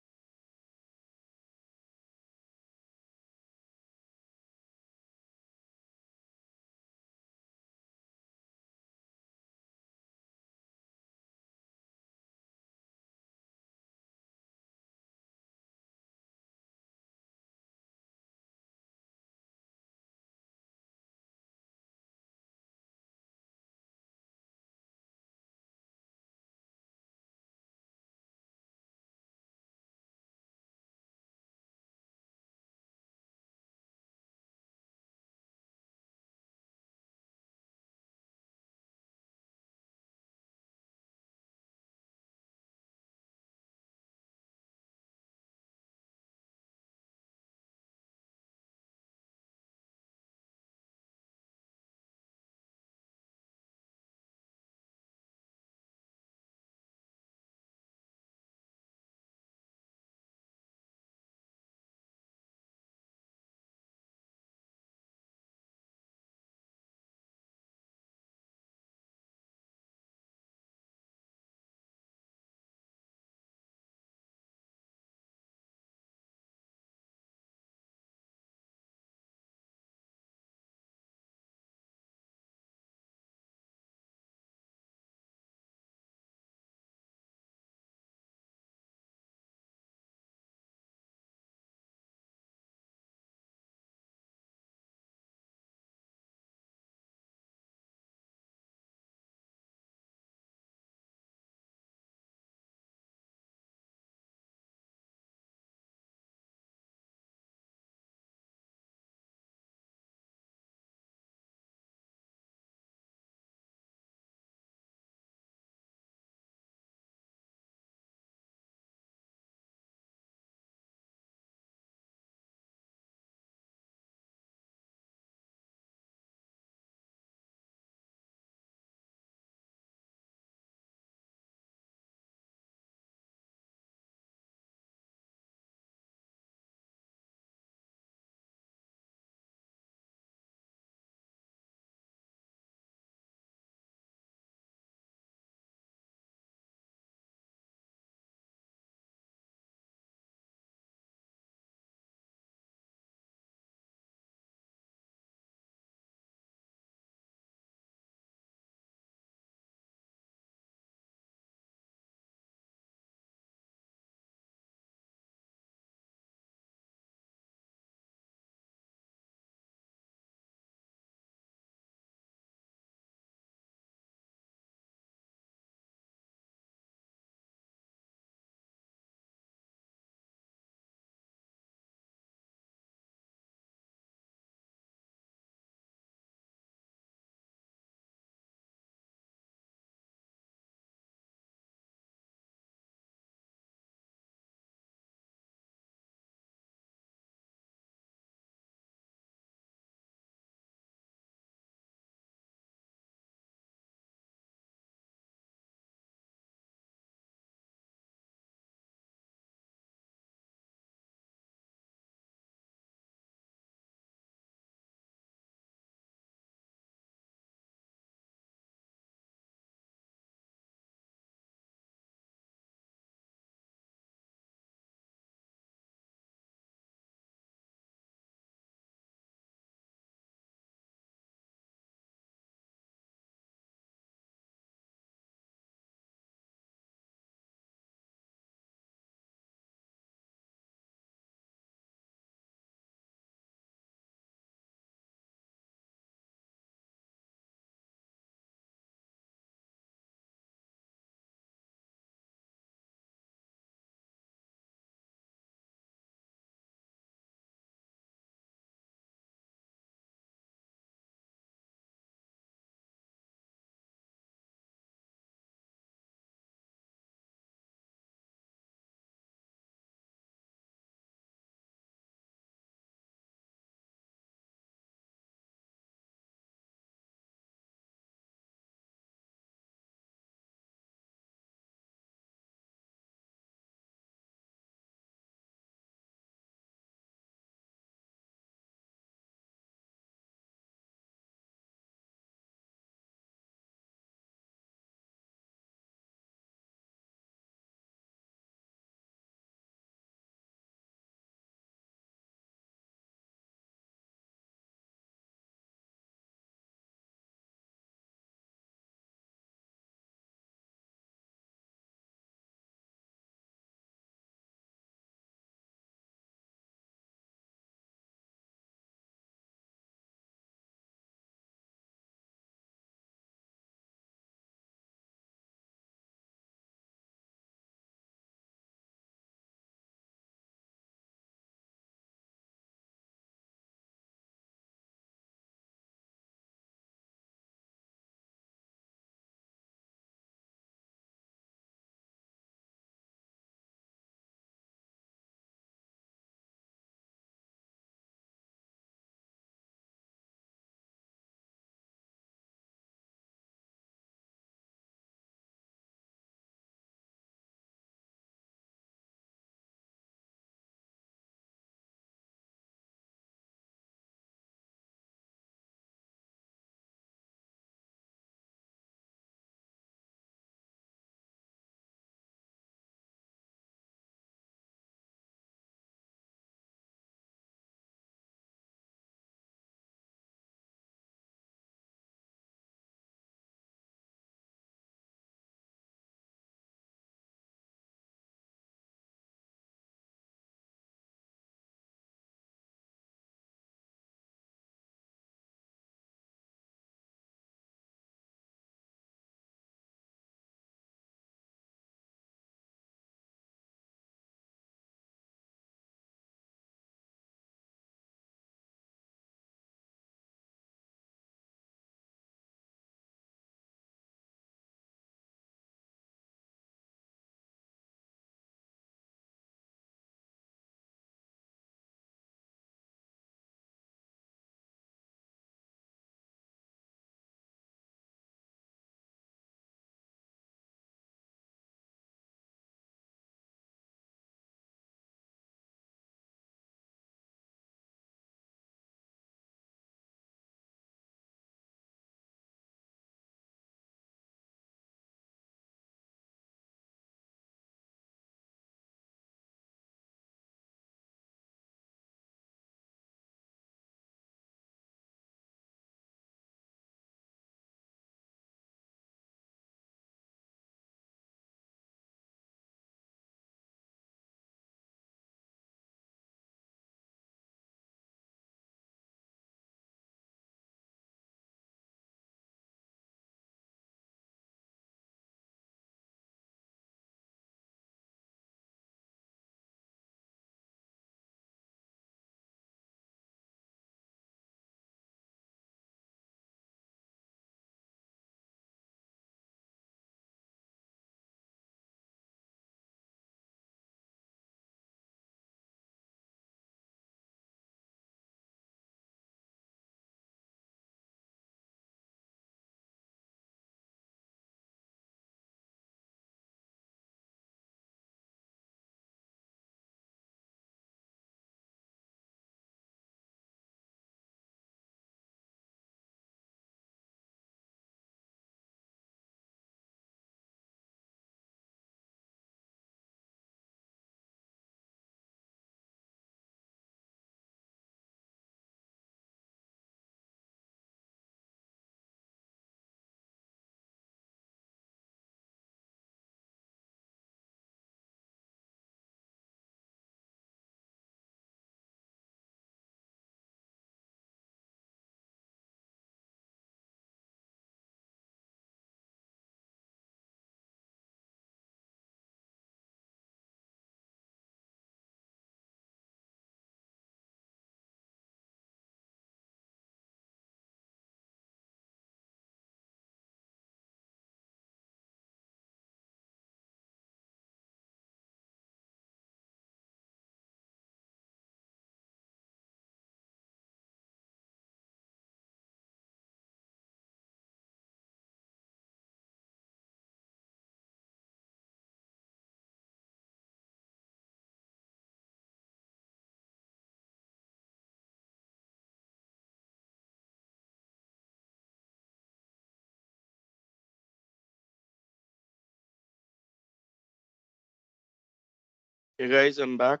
Hey guys, I'm back.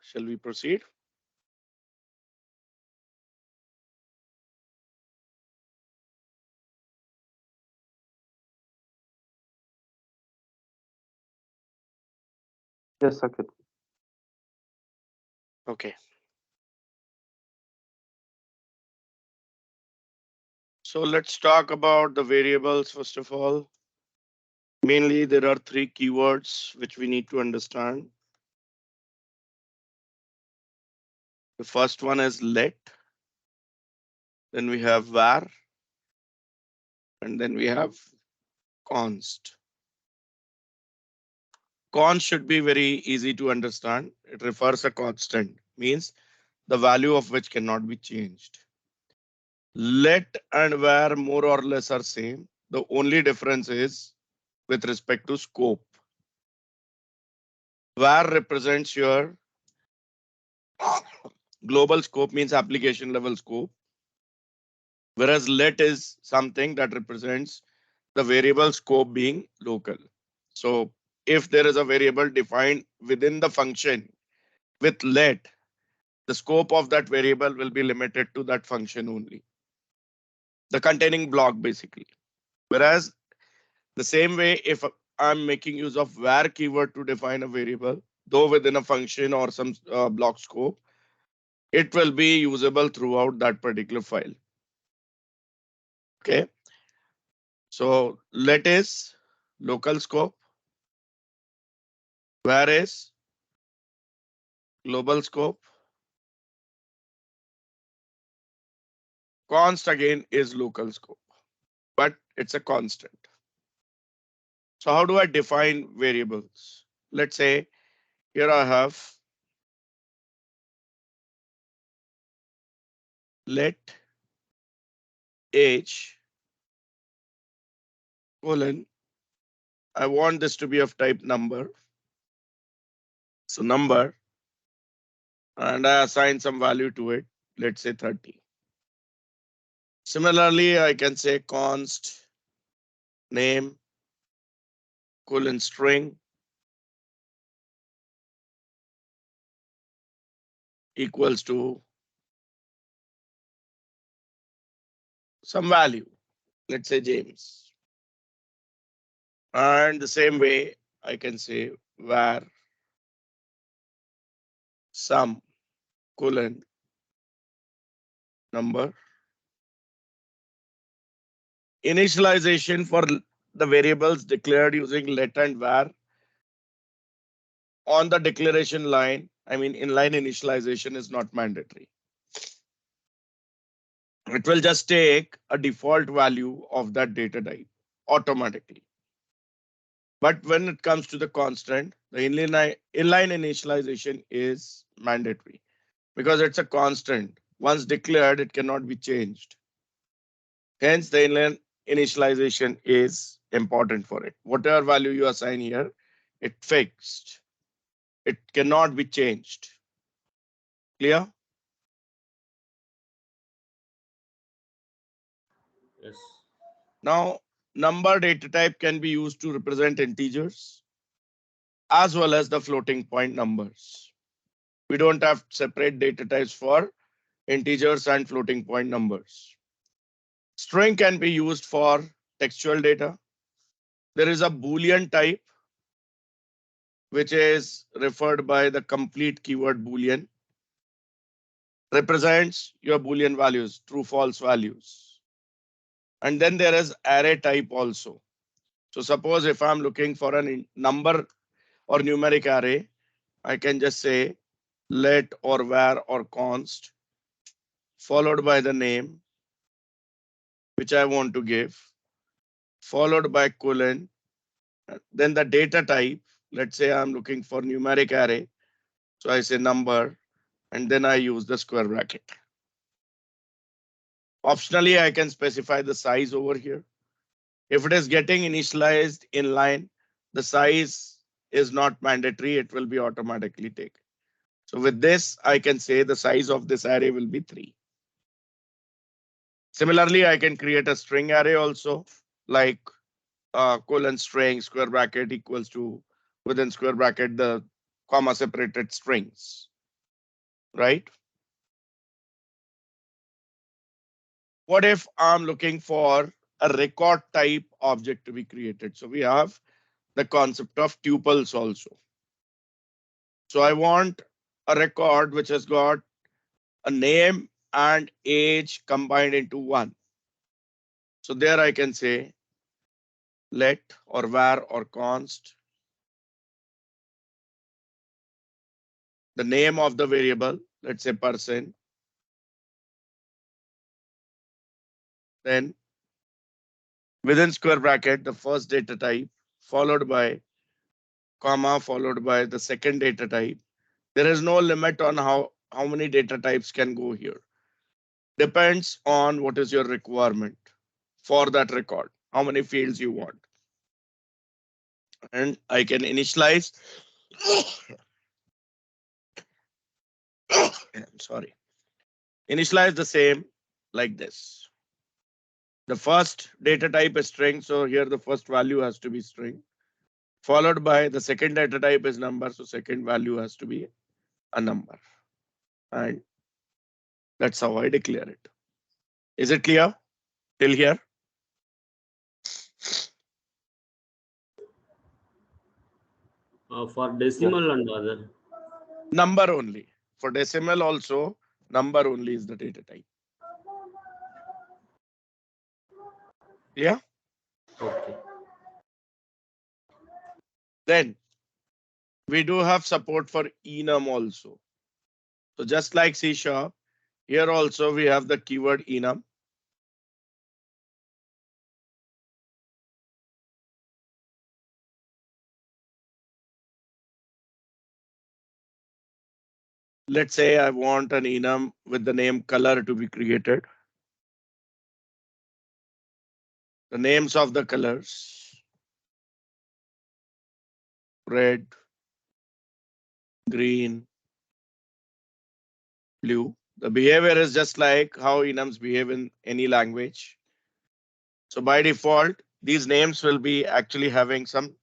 Shall we proceed? Yes, Sakit. Okay. So let's talk about the variables first of all. Mainly, there are three keywords which we need to understand. The first one is let, then we have var, and then we have const. Const should be very easy to understand. It refers a constant, means the value of which cannot be changed. Let and var more or less are same. The only difference is with respect to scope. Var represents your global scope, means application level scope, whereas let is something that represents the variable scope being local. So if there is a variable defined within the function with let, the scope of that variable will be limited to that function only, the containing block basically. Whereas the same way, if I'm making use of var keyword to define a variable, though within a function or some block scope, it will be usable throughout that particular file. Okay. So let is local scope, var is global scope, const again is local scope, but it's a constant. So how do I define variables? Let's say here I have let age colon. I want this to be of type number. So number, and I assign some value to it. Let's say 30. Similarly, I can say const name colon string equals to some value. Let's say James. And the same way I can say var sum colon number. Initialization for the variables declared using let and var on the declaration line, I mean inline initialization is not mandatory. It will just take a default value of that data type automatically. But when it comes to the constant, the inline initialization is mandatory because it's a constant. Once declared, it cannot be changed. Hence, the inline initialization is important for it. Whatever value you assign here, it fixed. It cannot be changed. Clear? Yes. Now, number data type can be used to represent integers as well as the floating point numbers. We don't have separate data types for integers and floating point numbers. String can be used for textual data. There is a Boolean type, which is referred by the complete keyword Boolean, represents your Boolean values, true, false values. And then there is array type also. So suppose if I'm looking for a number or numeric array, I can just say let or var or const followed by the name which I want to give, followed by colon, then the data type. Let's say I'm looking for numeric array. So I say number, and then I use the square bracket. Optionally, I can specify the size over here. If it is getting initialized in line, the size is not mandatory. It will be automatically taken. So with this, I can say the size of this array will be 3. Similarly, I can create a string array also, like colon string square bracket equals to within square bracket the comma separated strings, right? What if I'm looking for a record type object to be created? So we have the concept of tuples also. So I want a record which has got a name and age combined into one. So there I can say let or var or const the name of the variable, let's say person, then within square bracket the first data type followed by comma followed by the second data type. There is no limit on how many data types can go here. Depends on what is your requirement for that record, how many fields you want. And I can initialize. I'm sorry. Initialize the same like this. The first data type is string, so here the first value has to be string. Followed by the second data type is number, so second value has to be a number. And that's how I declare it. Is it clear till here? For decimal and other. Number only. For decimal also, number only is the data type. Yeah. Okay. Then we do have support for enum also. So just like C#, here also we have the keyword enum. Let's say I want an enum with the name color to be created. The names of the colors: red, green, blue. The behavior is just like how enums behave in any language. So by default, these names will be actually having some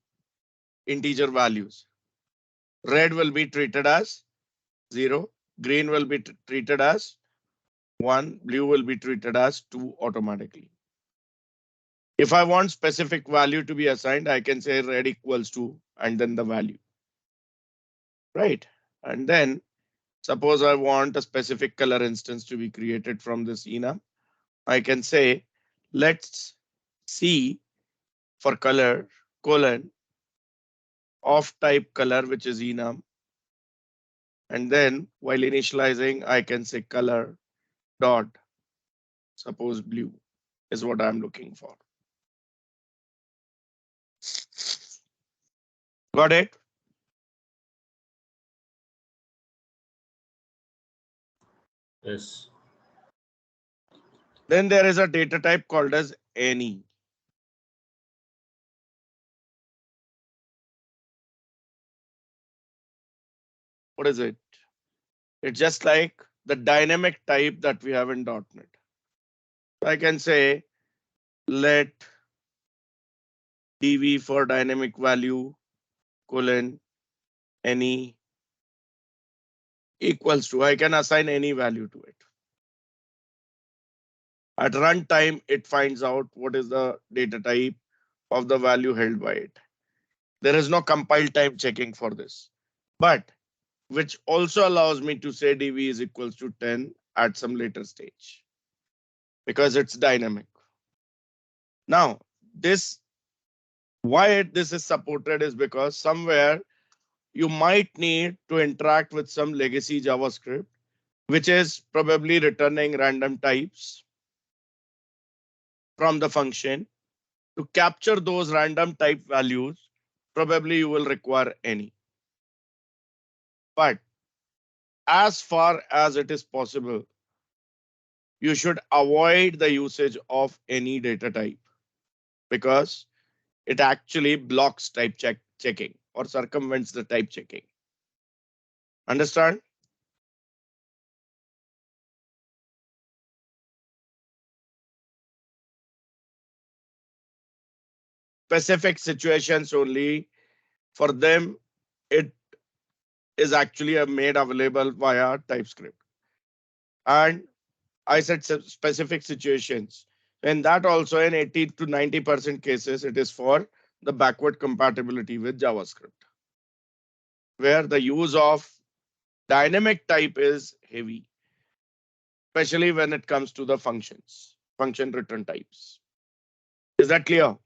integer values. Red will be treated as 0, green will be treated as 1, blue will be treated as 2 automatically. If I want specific value to be assigned, I can say red equals to and then the value. Right? And then suppose I want a specific color instance to be created from this enum. I can say let's see for color colon of type color, which is enum. And then while initializing, I can say color dot suppose blue is what I'm looking for. Got it? Yes. Then there is a data type called as any. What is it? It's just like the dynamic type that we have in .NET. I can say let dv for dynamic value colon any equals to, I can assign any value to it. At runtime, it finds out what is the data type of the value held by it. There is no compile time checking for this, but which also allows me to say dv is equals to 10 at some later stage because it's dynamic. Now, this this is supported is because somewhere you might need to interact with some legacy JavaScript, which is probably returning random types from the function. To capture those random type values, probably you will require any. But as far as it is possible, you should avoid the usage of any data type because it actually blocks type checking or circumvents the type checking. Understand? Specific situations only. For them, it is actually made available via TypeScript. And I said specific situations. And that also in 80 to 90% cases, it is for the backward compatibility with JavaScript, where the use of dynamic type is heavy, especially when it comes to the functions, function return types. Is that clear?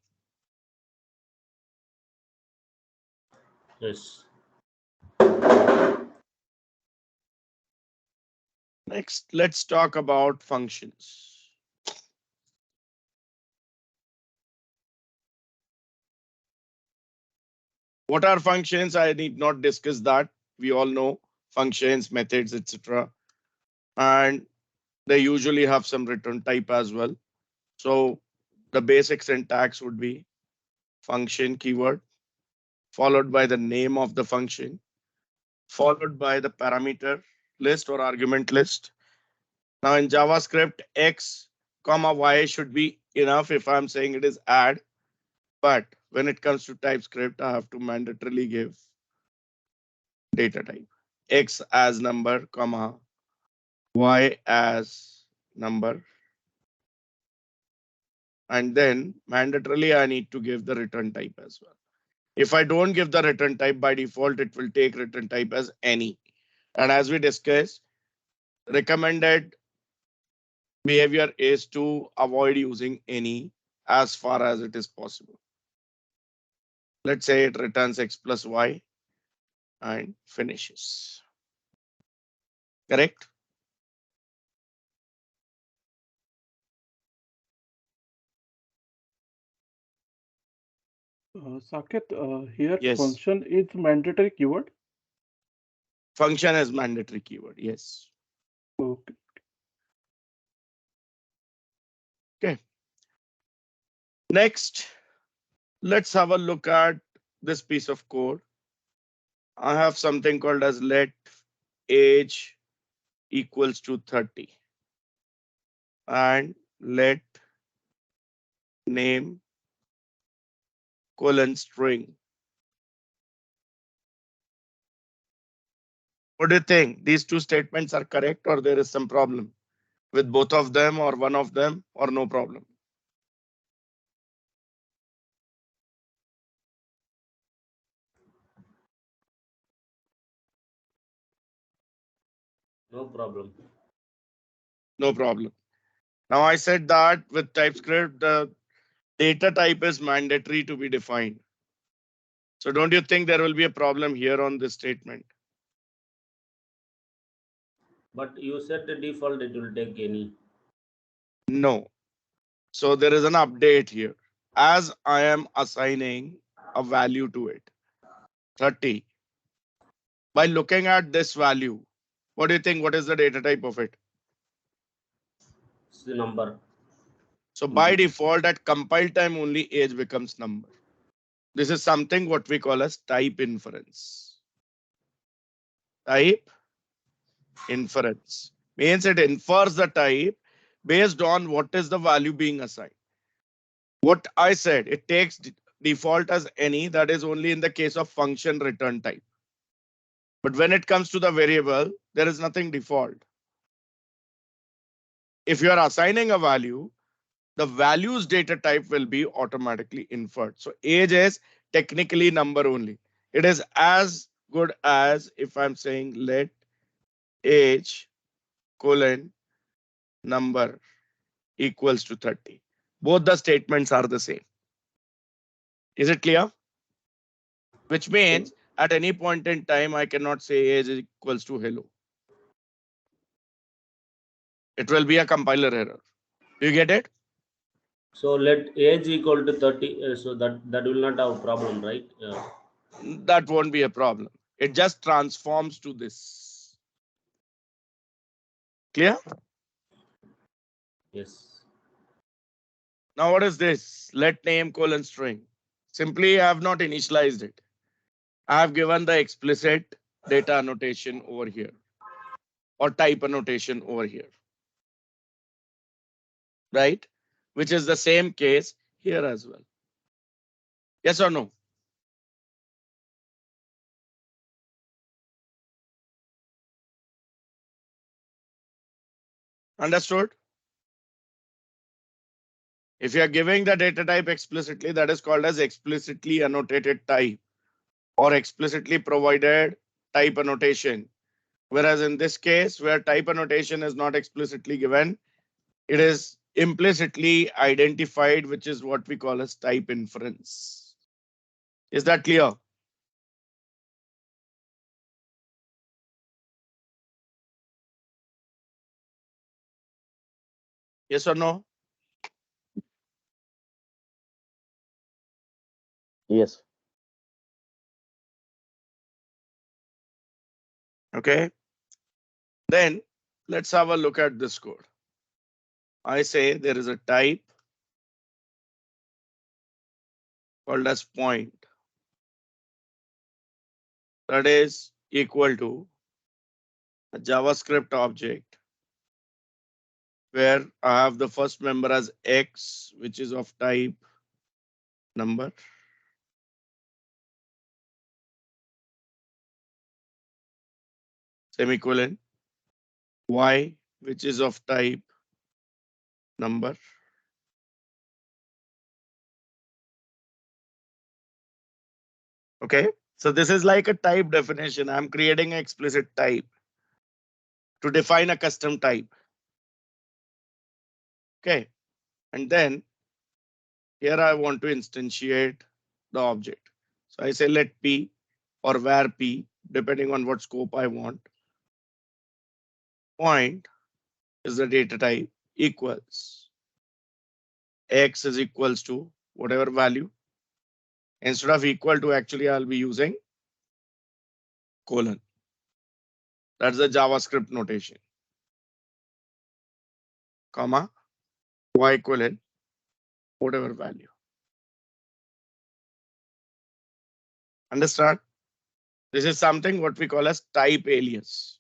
Yes. Next, let's talk about functions. What are functions? I need not discuss that. We all know functions, methods, etc. And they usually have some return type as well. So the basic syntax would be function keyword, followed by the name of the function, followed by the parameter list or argument list. Now in JavaScript, X, comma Y should be enough if I'm saying it is add. But when it comes to TypeScript, I have to mandatorily give data type. X as number, comma, Y as number. And then mandatorily, I need to give the return type as well. If I don't give the return type by default, it will take return type as any. And as we discussed, recommended behavior is to avoid using any as far as it is possible. Let's say it returns X plus Y and finishes. Correct? Saket, here Yes. function is mandatory keyword. Function is mandatory keyword. Yes. Okay. Okay. Next, let's have a look at this piece of code. I have something called as let age equals to 30 and let name colon string. What do you think? These two statements are correct or there is some problem with both of them or one of them or no problem? No problem. No problem. Now I said that with TypeScript, the data type is mandatory to be defined. So don't you think there will be a problem here on this statement? But you said the default it will take any. No. So there is an update here. As I am assigning a value to it, 30. By looking at this value, what do you think? What is the data type of it? It's the number. So by default, at compile time only age becomes number. This is something what we call as type inference. Type inference means it infers the type based on what is the value being assigned. What I said, it takes default as any, that is only in the case of function return type. But when it comes to the variable, there is nothing default. If you are assigning a value, the value's data type will be automatically inferred. So age is technically number only. It is as good as if I'm saying let age colon number equals to 30. Both the statements are the same. Is it clear? Which means at any point in time, I cannot say age equals to hello. It will be a compiler error. Do you get it? So let age equal to 30. So that will not have problem, right? Yeah. That won't be a problem. It just transforms to this. Clear? Yes. Now what is this? Let name colon string. Simply I have not initialized it. I have given the explicit data annotation over here or type annotation over here. Right? Which is the same case here as well. Yes or no? Understood? If you are giving the data type explicitly, that is called as explicitly annotated type or explicitly provided type annotation. Whereas in this case, where type annotation is not explicitly given, it is implicitly identified, which is what we call as type inference. Is that clear? Yes or no? Yes. Okay. Then let's have a look at this code. I say there is a type called as point that is equal to a JavaScript object where I have the first member as X, which is of type number. Semicolon. Y, which is of type number. Okay. So this is like a type definition. I'm creating an explicit type to define a custom type. Okay. And then here I want to instantiate the object. So I say let P or var P, depending on what scope I want. Point is the data type equals X is equals to whatever value. Instead of equal to, actually I'll be using colon. That's the JavaScript notation. Comma, Y colon, whatever value. Understand? This is something what we call as type alias.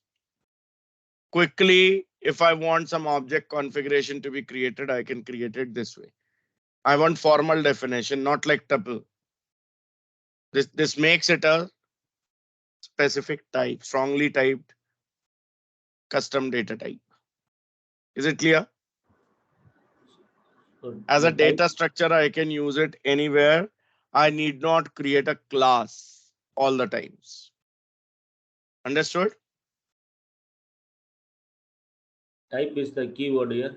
Quickly, if I want some object configuration to be created, I can create it this way. I want formal definition, not like tuple. This makes it a specific type, strongly typed custom data type. Is it clear? So As the a data structure, I can use it anywhere. I need not create a class all the times. Understood? type is the keyword here.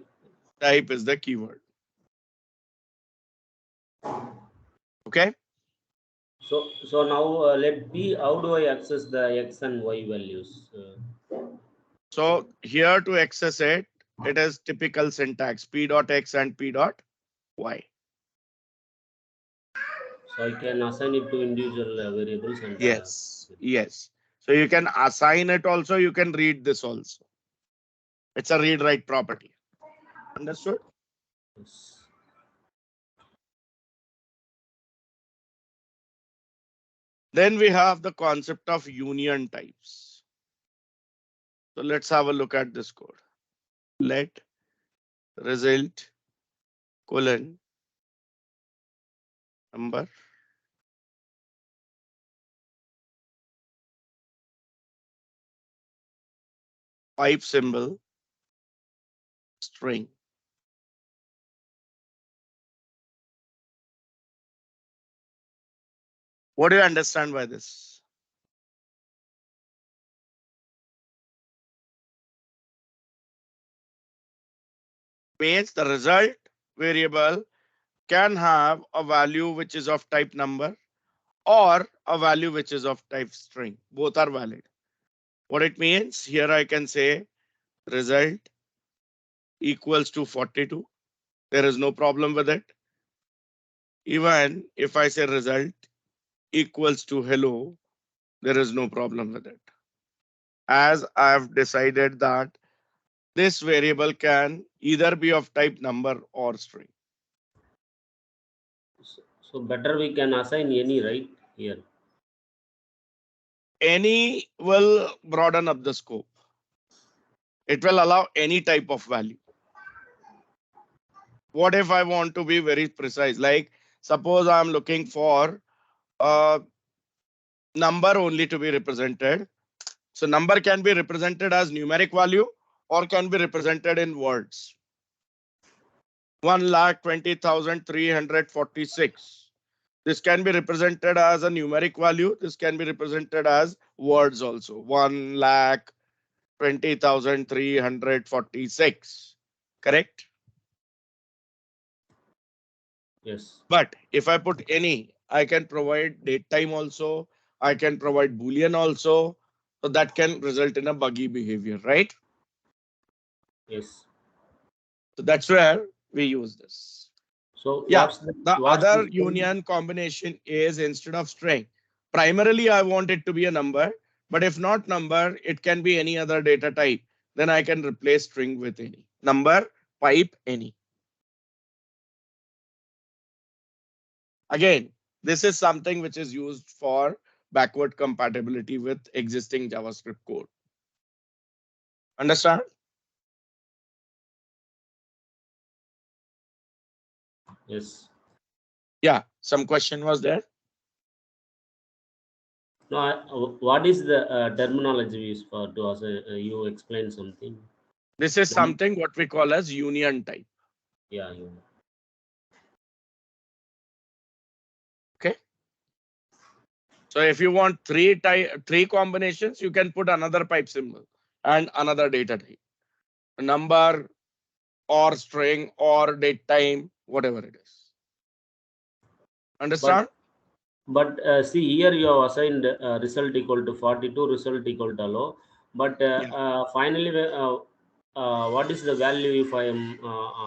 Type is the keyword. Okay. So now let P. How do I access the X and Y values? So here to access it, it is typical syntax p.x and p.y. So I can assign it to individual variables and. Yes, yes. So you can assign it also. You can read this also. It's a read write property. Understood? Yes. Then we have the concept of union types. So let's have a look at this code. Let result colon number pipe symbol string. What do you understand by this? Means the result variable can have a value which is of type number or a value which is of type string. Both are valid. What it means here, I can say result equals to 42. There is no problem with it. Even if I say result equals to hello, there is no problem with it. As I've decided that this variable can either be of type number or string. So better we can assign any, right, here. Any will broaden up the scope. It will allow any type of value. What if I want to be very precise? Like suppose I'm looking for a number only to be represented. So number can be represented as numeric value or can be represented in words. 1,20,346. This can be represented as a numeric value. This can be represented as words also. 1,20,346. Correct? Yes. But if I put any, I can provide date time also. I can provide Boolean also. So that can result in a buggy behavior, right? Yes. So that's where we use this. So Yeah. what's the The other union combination is instead of string. Primarily, I want it to be a number, but if not number, it can be any other data type. Then I can replace string with any. Number, pipe, any. Again, this is something which is used for backward compatibility with existing JavaScript code. Understand? Yes. Yeah, some question was there. No, what is the terminology we use for to us? You explain something. This is something what we call as union type. Yeah. You. Okay. So if you want three combinations, you can put another pipe symbol and another data type. Number or string or date time, whatever it is. Understand? But see here you have assigned result equal to 42, result equal to hello. But finally, what is the value if I am?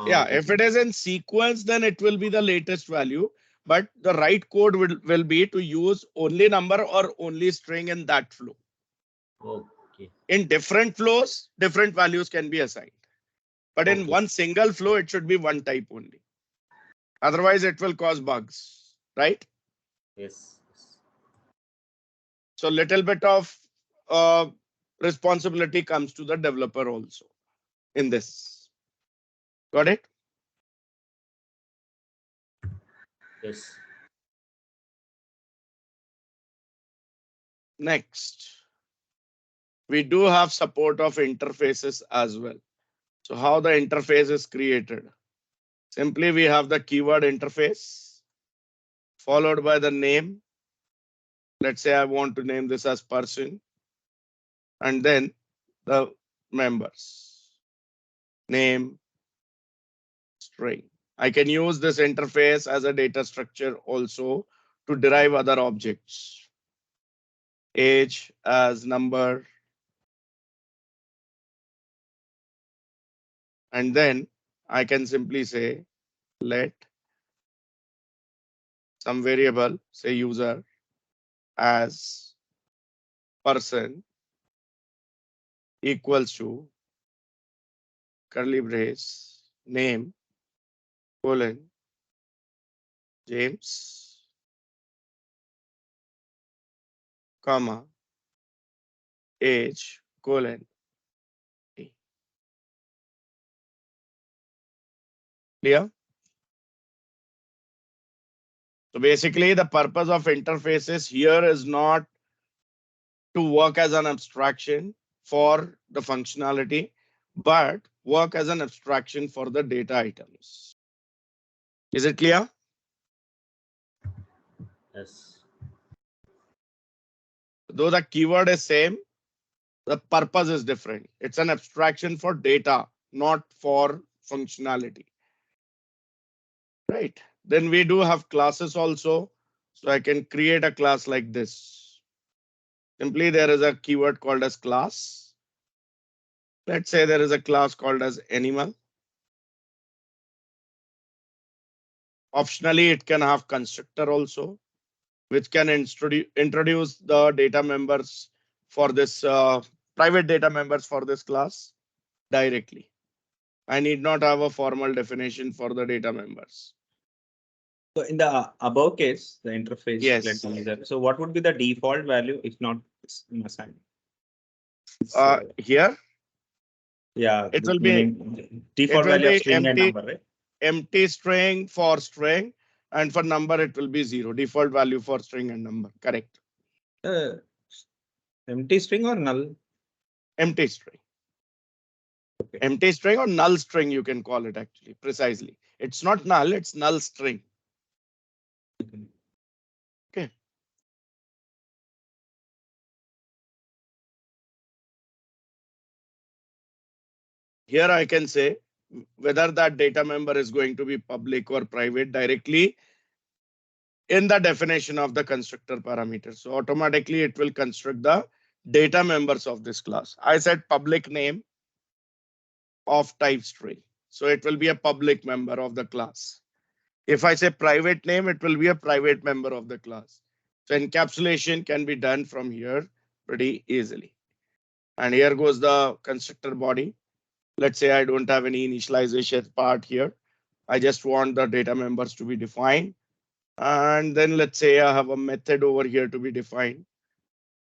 Yeah, if it is in sequence, then it will be the latest value. But the right code will be to use only number or only string in that flow. Okay. In different flows, different values can be assigned. But in one single flow, it should be one type only. Otherwise, it will cause bugs, right? Yes. So little bit of responsibility comes to the developer also in this. Got it? Yes. Next, we do have support of interfaces as well. So how the interface is created? Simply we have the keyword interface followed by the name. Let's say I want to name this as person and then the members. Name, string. I can use this interface as a data structure also to derive other objects. Age as number. And then I can simply say let some variable, say user, as person equals to curly brace name colon James comma age colon. Clear? So basically the purpose of interfaces here is not to work as an abstraction for the functionality, but work as an abstraction for the data items. Is it clear? Yes. Though the keyword is same, the purpose is different. It's an abstraction for data, not for functionality. Right. Then we do have classes also. So I can create a class like this. Simply there is a keyword called as class. Let's say there is a class called as animal. Optionally, it can have constructor also, which can introduce the data members for this private data members for this class directly. I need not have a formal definition for the data members. So in the above case, the interface. Yes. So what would be the default value if not assigned? Here, yeah, it will default value of string and empty, number, right? empty string for string, and for number it will be 0. Default value for string and number. Correct. Empty string or null? Empty string. Okay. Empty string or null string, you can call it actually, precisely. It's not null, it's null string. Okay. Here I can say whether that data member is going to be public or private directly in the definition of the constructor parameter. So automatically it will construct the data members of this class. I said public name of type string. So it will be a public member of the class. If I say private name, it will be a private member of the class. So encapsulation can be done from here pretty easily. And here goes the constructor body. Let's say I don't have any initialization part here. I just want the data members to be defined. And then let's say I have a method over here to be defined.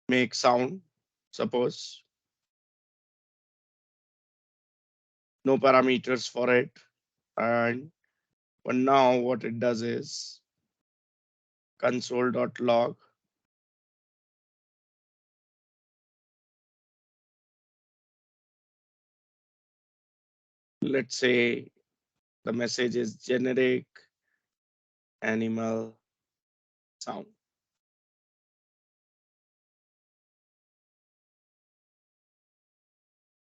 Make sound, suppose. No parameters for it. And but now what it does is console.log. Let's say the message is generic animal sound.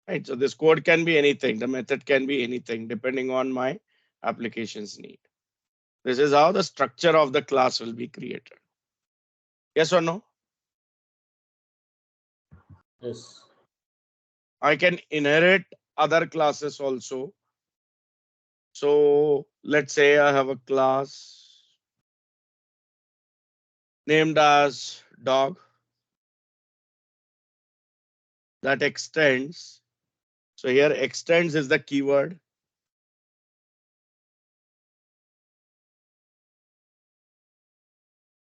Right, so this code can be anything. The method can be anything depending on my application's need. This is how the structure of the class will be created. Yes or no? Yes. I can inherit other classes also. So let's say I have a class named as dog that extends. So here extends is the keyword.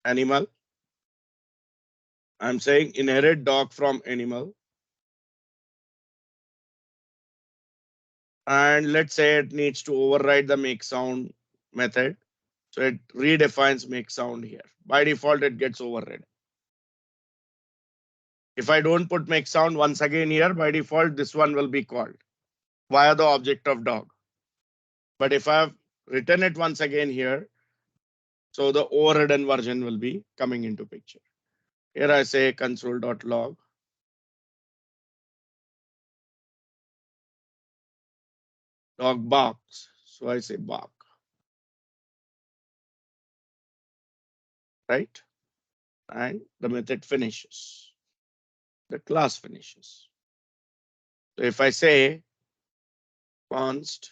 Animal. I'm saying inherit dog from animal. And let's say it needs to override the make sound method. So it redefines make sound here. By default, it gets overridden. If I don't put make sound once again here, by default, this one will be called via the object of dog. But if I've written it once again here, so the overridden version will be coming into picture. Here I say console.log. Dog barks. So I say bark. Right? And the method finishes. The class finishes. So if I say const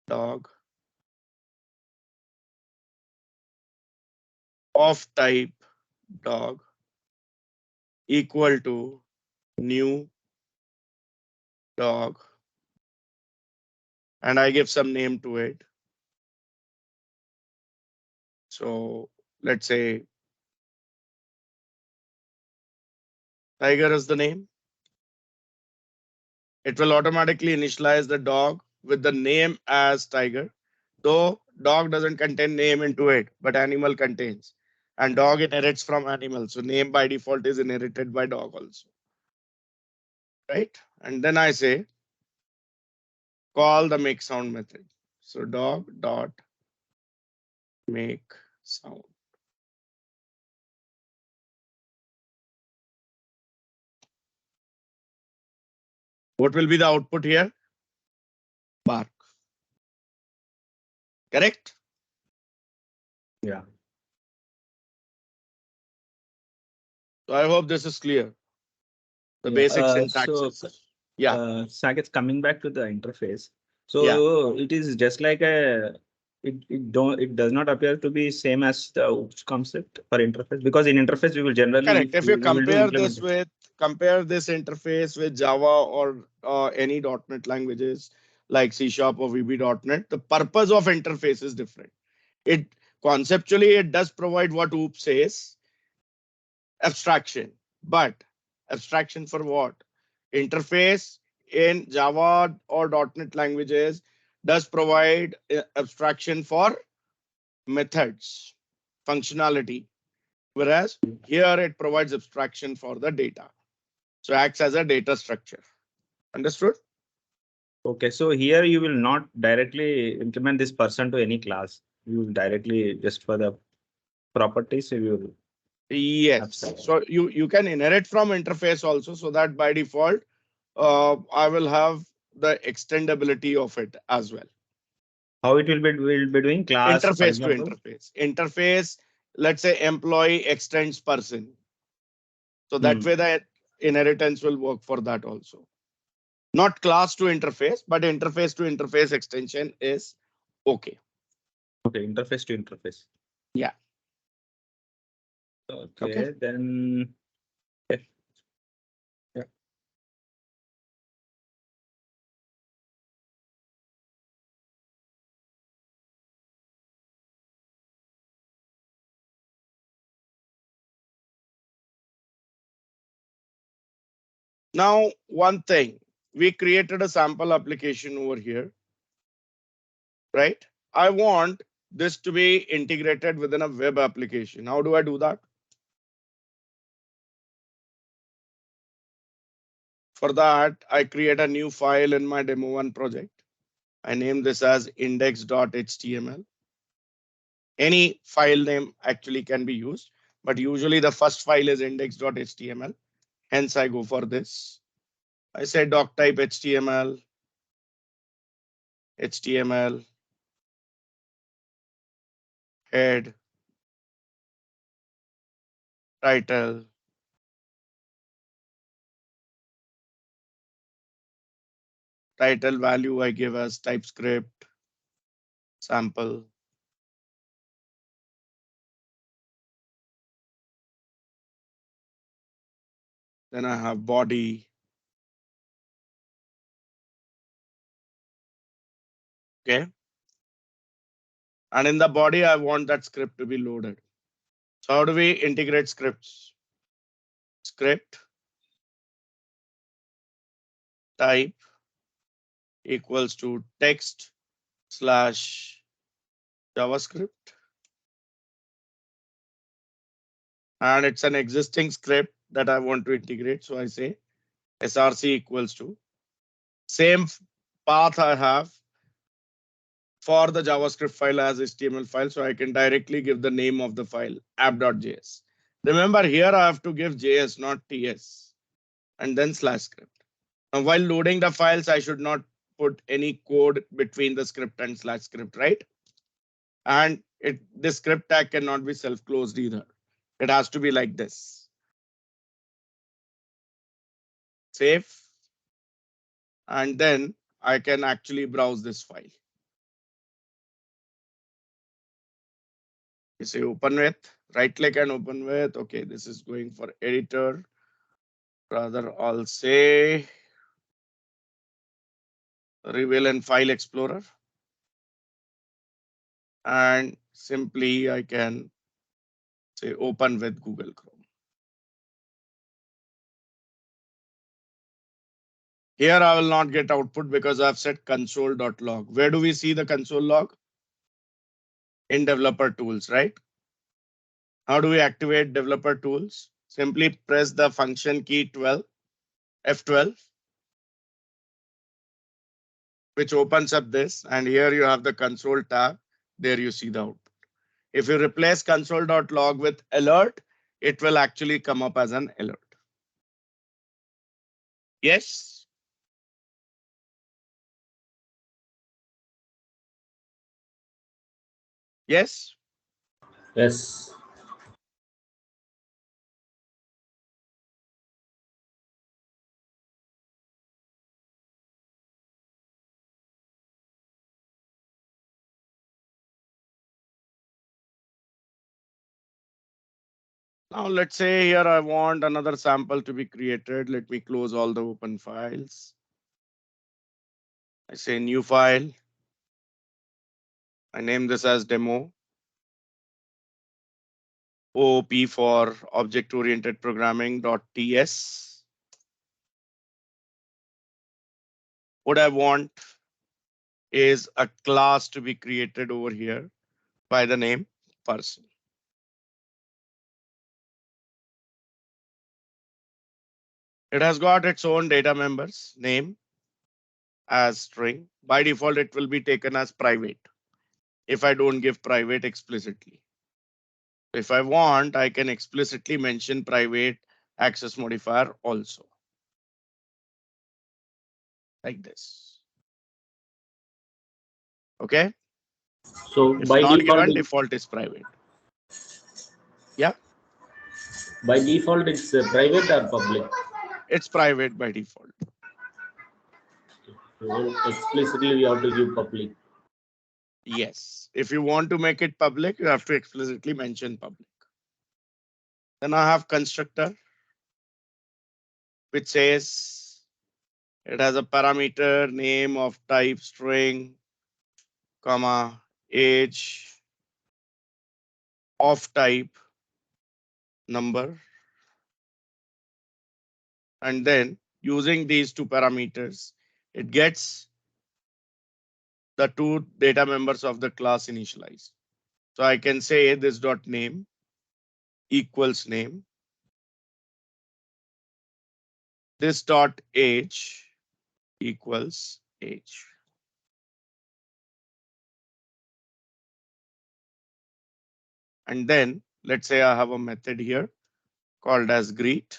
dog of type dog equal to new dog, and I give some name to it. So let's say tiger is the name. It will automatically initialize the dog with the name as tiger, though dog doesn't contain name into it, but animal contains. And dog inherits from animal. So name by default is inherited by dog also. Right? And then I say call the make sound method. So dog dot make sound. What will be the output here? Bark. Correct? Yeah. So I hope this is clear. The Yeah, basic so, syntaxes. Yeah. Saket, coming back to the interface. So it is just like it does not appear to be same as the OOPS concept for interface, because in interface we will generally Correct. If you we will do compare this interface with Java or any .NET languages like C# or VB.NET, the purpose of interface is different. It conceptually it does provide what OOP says, abstraction. But abstraction for what? Interface in Java or .NET languages does provide abstraction for methods, functionality, whereas here it provides abstraction for the data. So acts as a data structure. Understood? Okay, so here you will not directly implement this person to any class. You will directly just for the properties you will. Yes. Abstract. So you can inherit from interface also, so that by default, I will have the extendability of it as well. How it will be, we'll be doing class, for Interface to example. interface. Interface, let's say employee extends person. So that way the inheritance will work for that also. Not class to interface, but interface to interface extension is okay. Okay, interface to interface. Yeah. Okay. Then. Okay. Yeah. Now, one thing, we created a sample application over here, right? I want this to be integrated within a web application. How do I do that? For that, I create a new file in my demo1 project. I name this as index.html. Any file name actually can be used, but usually the first file is index.html. Hence, I go for this. I say doc type HTML, HTML, head, title, title value I give as TypeScript, sample. Then I have body. Okay. And in the body, I want that script to be loaded. So how do we integrate scripts? Script type equals to text slash JavaScript. And it's an existing script that I want to integrate. So I say src equals to same path I have for the JavaScript file as HTML file. So I can directly give the name of the file app.js. Remember here I have to give JS, not TS, and then slash script. Now, while loading the files, I should not put any code between the script and slash script, right? And the script tag cannot be self-closed either. It has to be like this. Save. And then I can actually browse this file. You say open with, right click and open with. Okay, this is going for editor. Rather, I'll say reveal in file explorer. And simply I can say open with Google Chrome. Here I will not get output because I've set console.log. Where do we see the console log? In developer tools, right? How do we activate developer tools? Simply press the function key 12, F12, which opens up this. And here you have the console tab. There you see the output. If you replace console.log with alert, it will actually come up as an alert. Yes. Yes. Yes. Now let's say here I want another sample to be created. Let me close all the open files. I say new file. I name this as demo. OOP for object-oriented programming.ts. What I want is a class to be created over here by the name person. It has got its own data members, name, as string. By default, it will be taken as private if I don't give private explicitly. If I want, I can explicitly mention private access modifier also, like this. Okay. So If by not default, given, default is private. Yeah, it's private or public. it's private by default. Explicitly, we have to give public. Yes. If you want to make it public, you have to explicitly mention public. Then I have constructor, which says it has a parameter name of type string, comma, age of type number. And then using these two parameters, it gets the two data members of the class initialized. So I can say this dot name equals name. This dot age equals age. And then let's say I have a method here called as greet.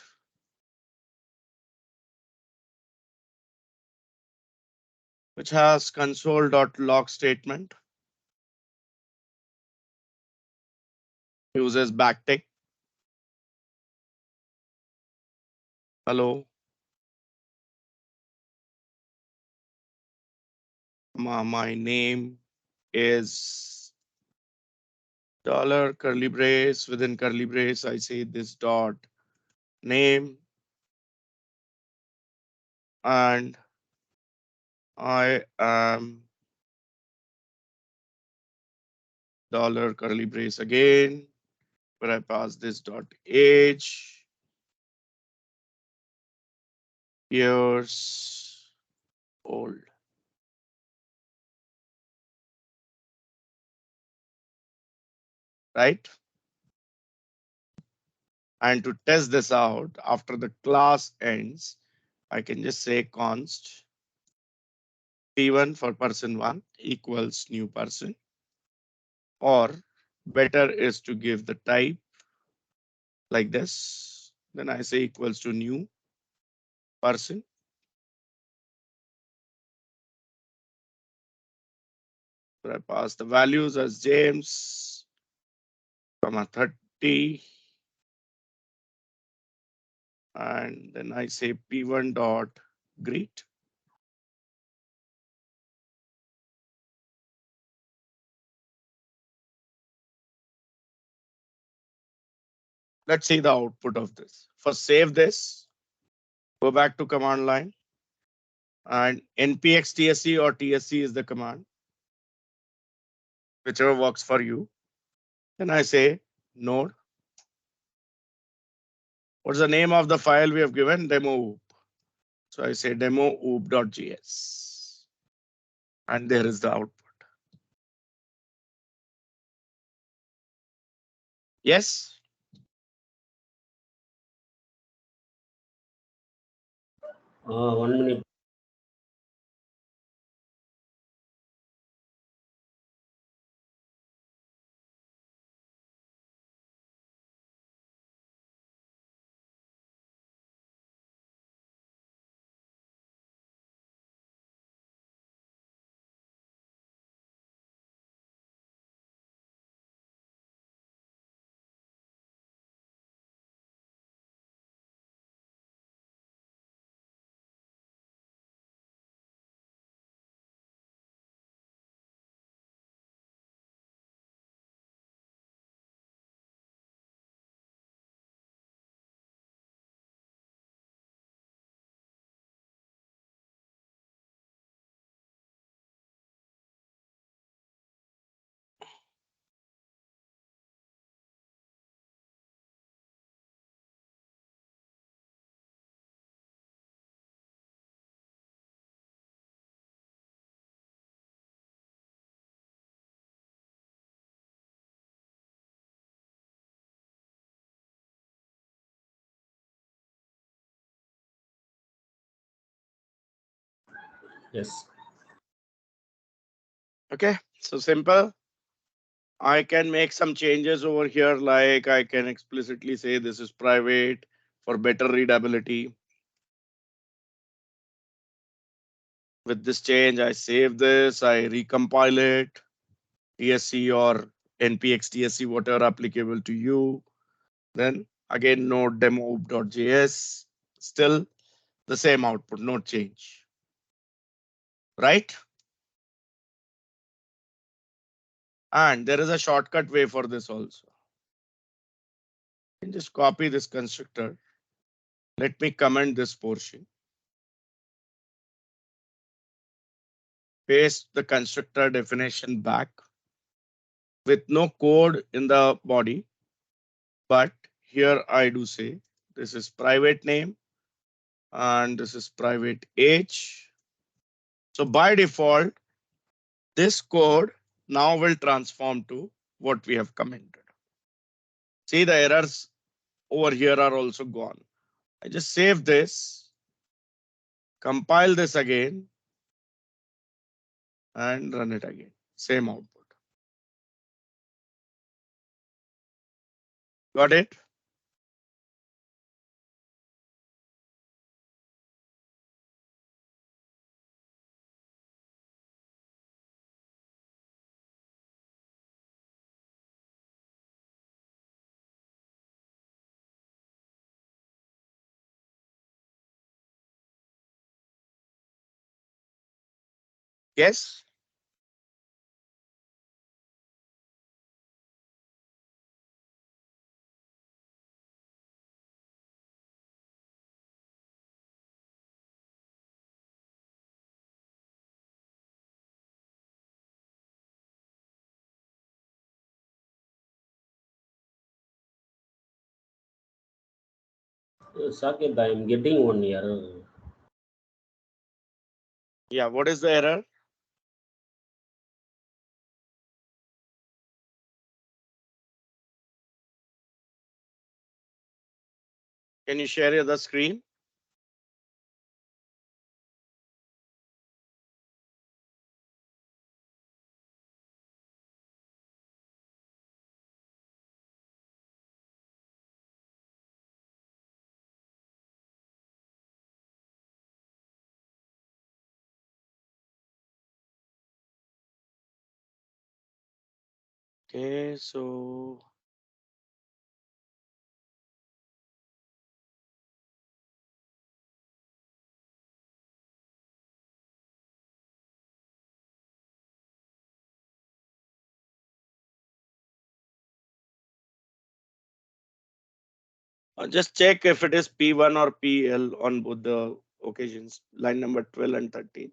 Which has console.log statement. Uses backtick. Hello. My name is dollar curly brace. Within curly brace, I say this dot name. And I am dollar curly brace again, where I pass this dot age, years old. Right? And to test this out, after the class ends, I can just say const P1 for person 1 equals new person, or better is to give the type like this. Then I say equals to new person. So I pass the values as James, comma 30. And then I say P1 dot greet. Let's see the output of this. First, save this, go back to command line, and npx tsc or tsc is the command, whichever works for you. Then I say node. What's the name of the file we have given? Demo oop. So I say demo oop.js. And there is the output. Yes. 1 minute. Yes. Okay, so simple. I can make some changes over here, like I can explicitly say this is private for better readability. With this change, I save this, I recompile it, TSC or npx TSC, whatever applicable to you. Then again, node demo.js, still the same output, no change. Right? And there is a shortcut way for this also. You can just copy this constructor. Let me comment this portion. Paste the constructor definition back with no code in the body. But here I do say this is private name and this is private age. So by default, this code now will transform to what we have commented. See, the errors over here are also gone. I just save this, compile this again, and run it again. Same output. Got it? Yes? Saket, I am getting one error. Yeah, what is the error? Can you share the screen? Okay, so just check if it is P1 or PL on both the occasions, line number 12 and 13.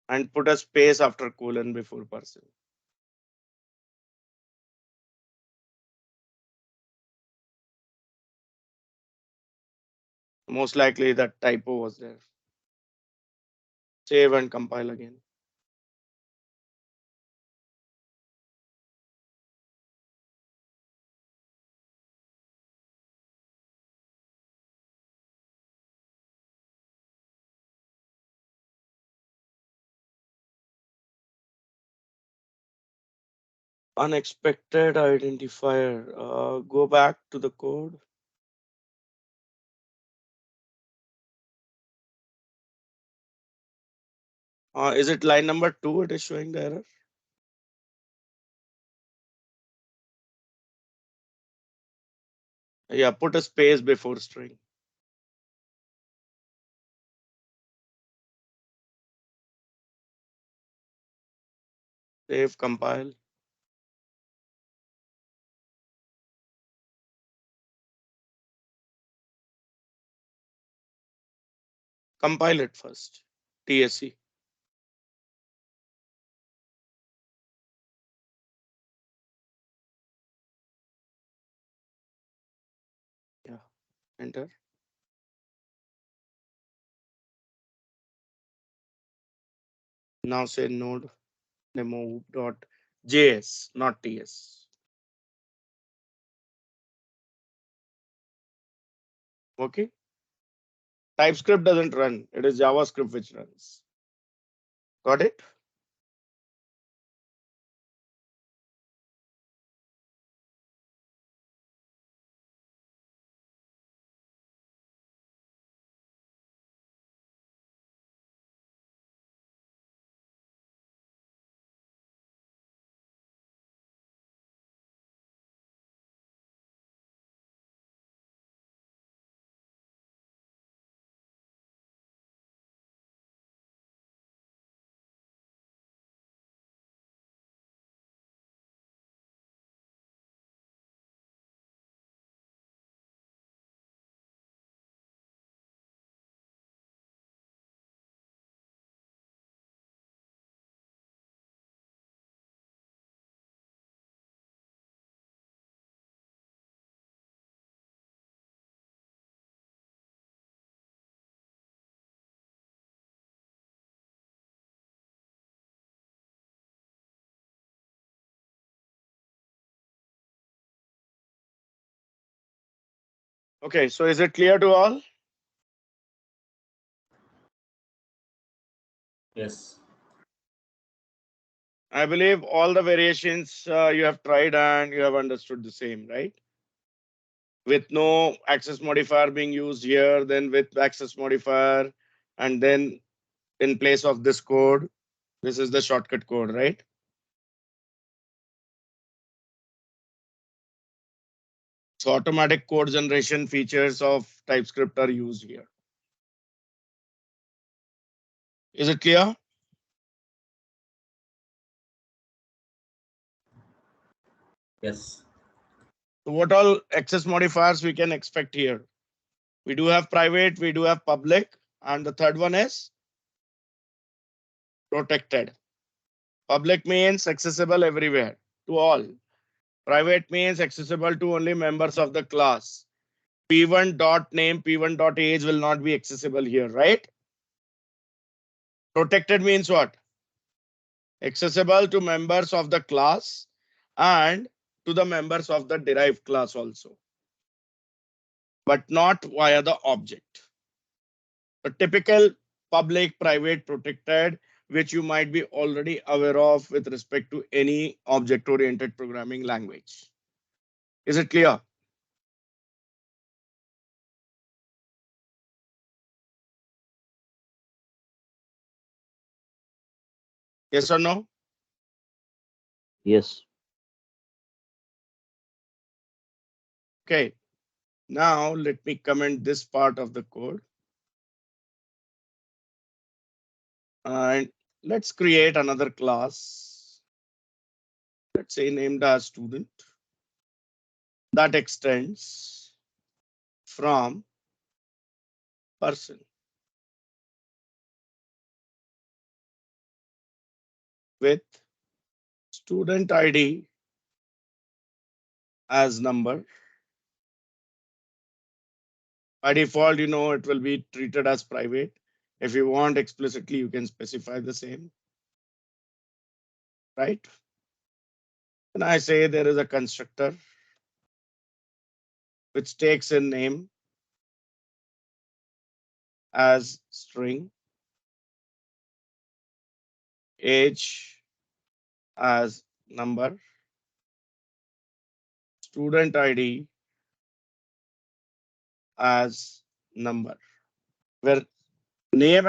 And put a space after colon before person. Most likely that typo was there. Save and compile again. Unexpected identifier. Go back to the code. Is it line number 2? It is showing the error. Yeah, put a space before string. Save, compile. Compile it first. TSC. Yeah, enter. Now say node demo.js, not TS. Okay. TypeScript doesn't run. It is JavaScript which runs. Got it? Okay, so is it clear to all? Yes. I believe all the variations you have tried and you have understood the same, right? With no access modifier being used here, then with access modifier, and then in place of this code, this is the shortcut code, right? So automatic code generation features of TypeScript are used here. Is it clear? Yes. So what all access modifiers we can expect here? We do have private, we do have public, and the third one is protected. Public means accessible everywhere to all. Private means accessible to only members of the class. P1 dot name, P1 dot age will not be accessible here, right? Protected means what? Accessible to members of the class and to the members of the derived class also, but not via the object. A typical public, private, protected, which you might be already aware of with respect to any object-oriented programming language. Is it clear? Yes or no? Yes. Okay. Now let me comment this part of the code. And let's create another class. Let's say named as student that extends from person with student ID as number. By default, it will be treated as private. If you want explicitly, you can specify the same, right? And I say there is a constructor which takes in name as string, age as number, student ID as number, where name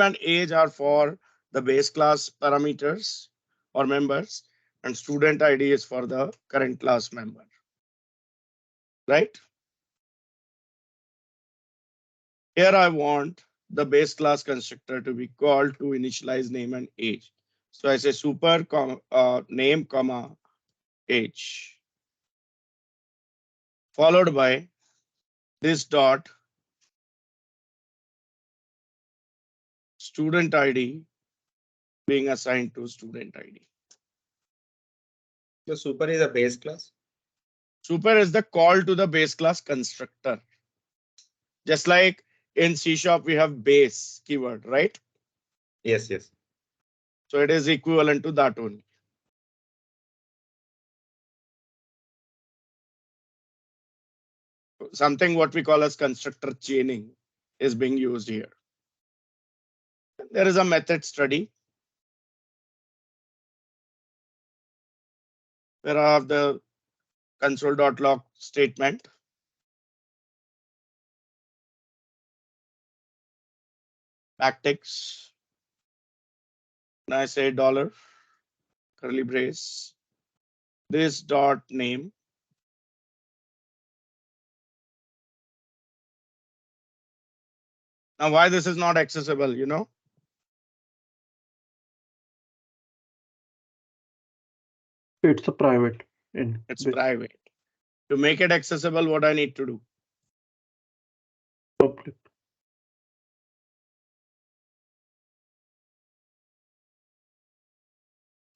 and age are for the base class parameters or members, and student ID is for the current class member, right? Here I want the base class constructor to be called to initialize name and age. So I say super name comma age, followed by this dot student ID being assigned to student ID. The super is a base class. Super is the call to the base class constructor. Just like in C# we have base keyword, right? Yes, yes. So it is equivalent to that only. Something what we call as constructor chaining. is being used here. There is a method study. Where I have the console.log statement. Backticks. And I say dollar curly brace. This dot name. Now, why this is not accessible, you know? It's a private. It's private. To make it accessible, what I need to do? Public.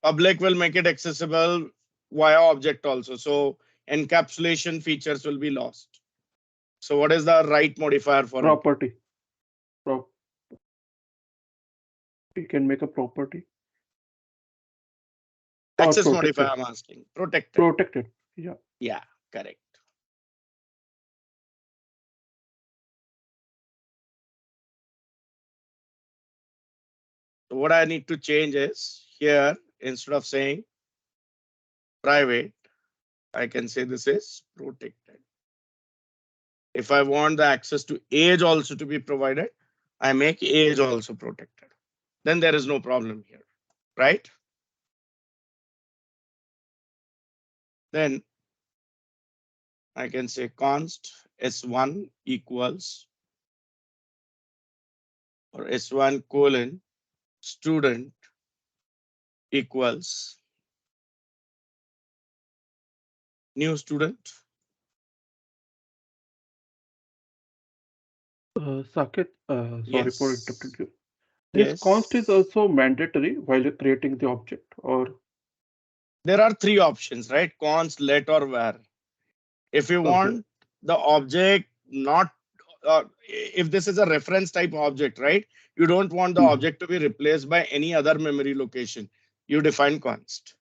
Public will make it accessible via object also. So encapsulation features will be lost. So what is the right modifier for it? Property. We can make a property. Access protected. modifier I'm asking. Protected. Protected. Yeah. Yeah, correct. So what I need to change is here, instead of saying private, I can say this is protected. If I want the access to age also to be provided, I make age also protected. Then there is no problem here, right? Then I can say const s1 equals or s1 colon student equals new student. Saket, sorry for Yes. interrupting you. This Yes. const is also mandatory while you're creating the object, or there are three options, right? Const, let, or var. If you want the object not, if this is a reference type object, right? You don't want the object to be replaced by any other memory location. You define const.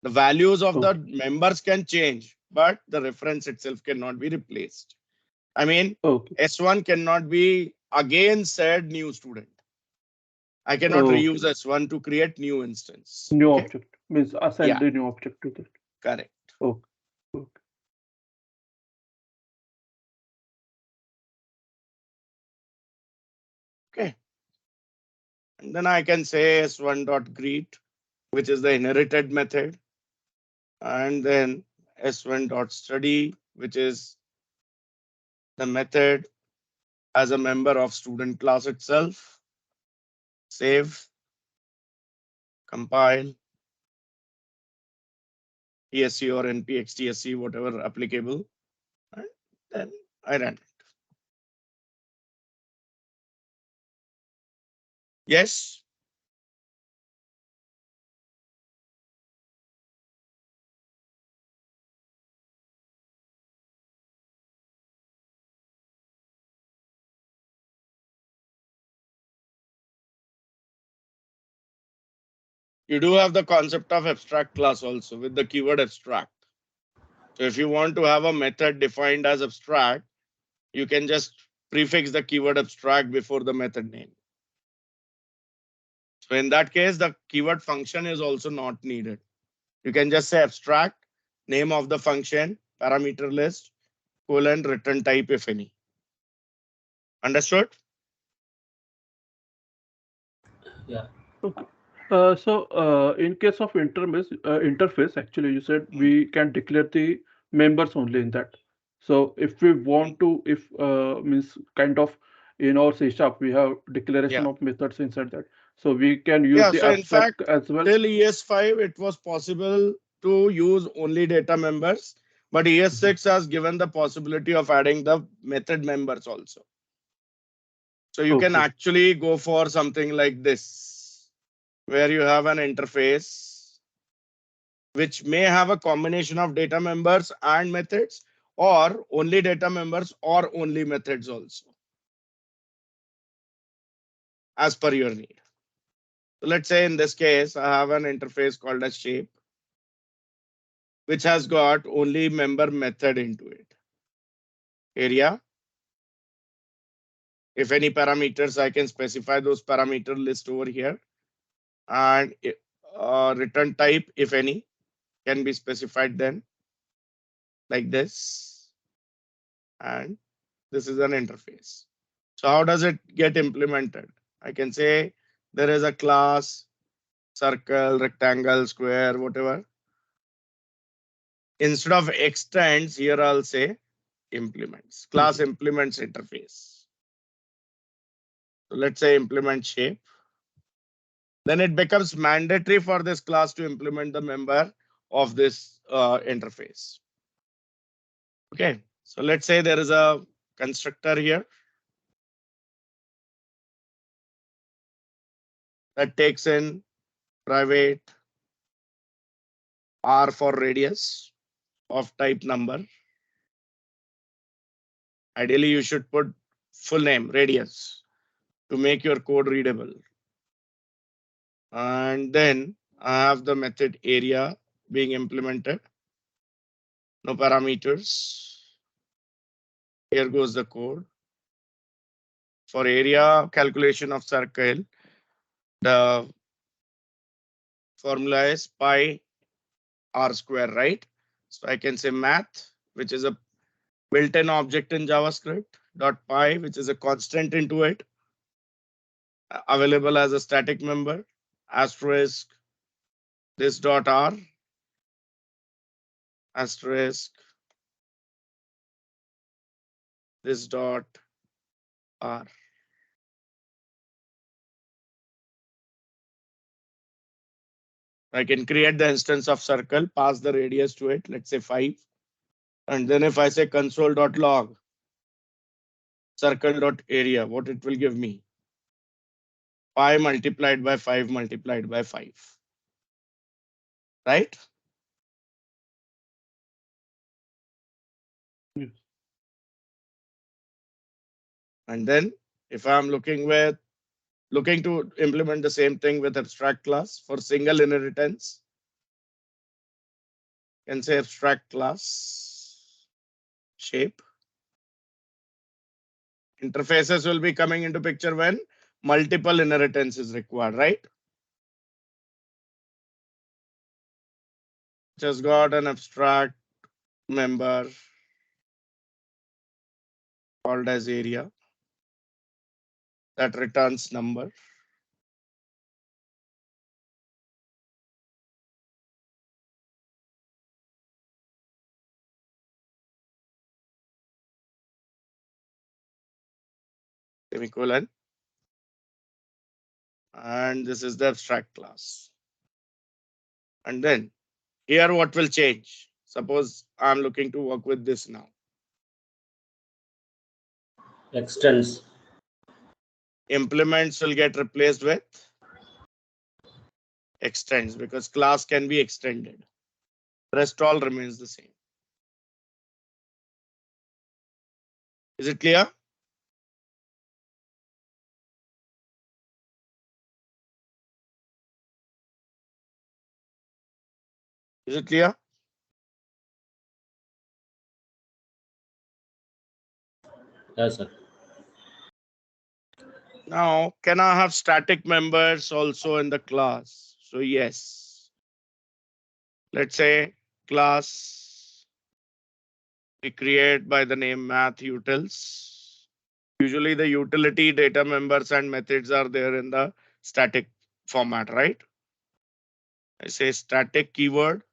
The values of the members can change, but the reference itself cannot be replaced. I mean, S1 cannot be again said new student. I cannot reuse S1 to create new instance. New object means assign the new object to that. Correct. Okay. And then I can say s1.greet, which is the inherited method. And then s1.study, which is the method as a member of student class itself. Save, compile, TSC or npxtsc, whatever applicable. And then I run it. Yes. You do have the concept of abstract class also with the keyword abstract. So if you want to have a method defined as abstract, you can just prefix the keyword abstract before the method name. So in that case, the keyword function is also not needed. You can just say abstract, name of the function, parameter list, colon, return type, if any. Understood? Yeah. Okay. So in case of interface, actually, you said we can declare the members only in that. So if we want to, if means kind of in our C#, we have declaration of methods inside that. So we can use the so in abstract fact, as well. till ES5, it was possible to use only data members, but ES6 has given the possibility of adding the method members also. So you can actually go for something like this, where you have an interface which may have a combination of data members and methods, or only data members or only methods also, as per your need. So let's say in this case, I have an interface called as shape, which has got only member method into it. Area, If any parameters, I can specify those parameter list over here. And return type, if any, can be specified then like this. And this is an interface. So how does it get implemented? I can say there is a class, circle, rectangle, square, whatever. Instead of extends, here I'll say implements. Class implements interface. So let's say implement shape. Then it becomes mandatory for this class to implement the member of this interface. Okay, so let's say there is a constructor here that takes in private R for radius of type number. Ideally, you should put full name radius to make your code readable. And then I have the method area being implemented. No parameters. Here goes the code. For area calculation of circle, the formula is pi r square, right? So I can say math, which is a built-in object in JavaScript, dot pi, which is a constant into it, available as a static member, asterisk this dot r, asterisk this dot r. I can create the instance of circle, pass the radius to it, let's say 5. And then if I say console.log circle.area, what it will give me? Pi multiplied by 5 multiplied by 5. Right? Yes. And then if I'm looking to implement the same thing with abstract class for single inheritance, can say abstract class shape. Interfaces will be coming into picture when multiple inheritance is required, right? Just got an abstract member called as area that returns number. Semicolon. And this is the abstract class. And then here what will change? Suppose I'm looking to work with this now. Extends. Implements will get replaced with extends because class can be extended. Rest all remains the same. Is it clear? Is it clear? Yes, sir. Now, can I have static members also in the class? So yes. Let's say class we create by the name math utils. Usually the utility data members and methods are there in the static format, right? I say static keyword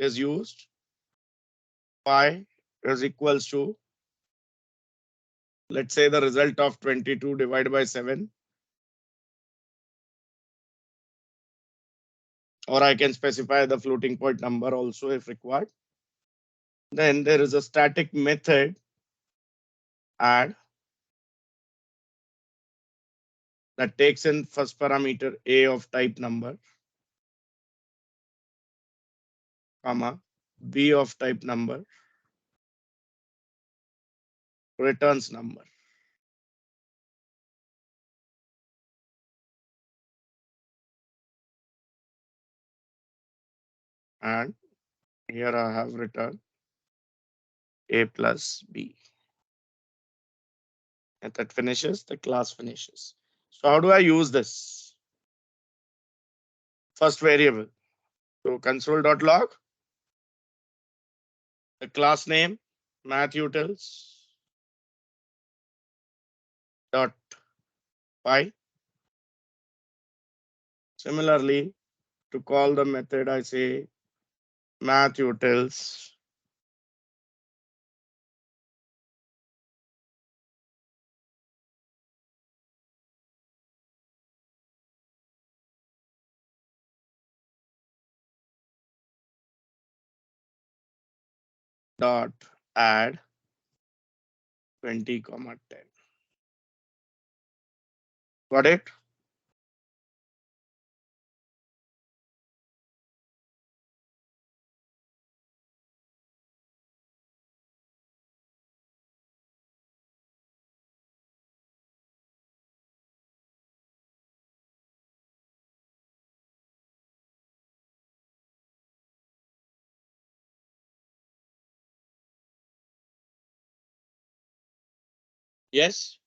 is used. Pi is equals to, let's say the result of 22 divided by 7. Or I can specify the floating point number also if required. Then there is a static method add that takes in first parameter a of type number, comma, b of type number, returns number. And here I have return a plus b. Method finishes, the class finishes. So how do I use this? First variable. So console.log, the class name, mathutils dot py. Similarly, to call the method, I say mathutils dot add 20, 10. Got it? Yes.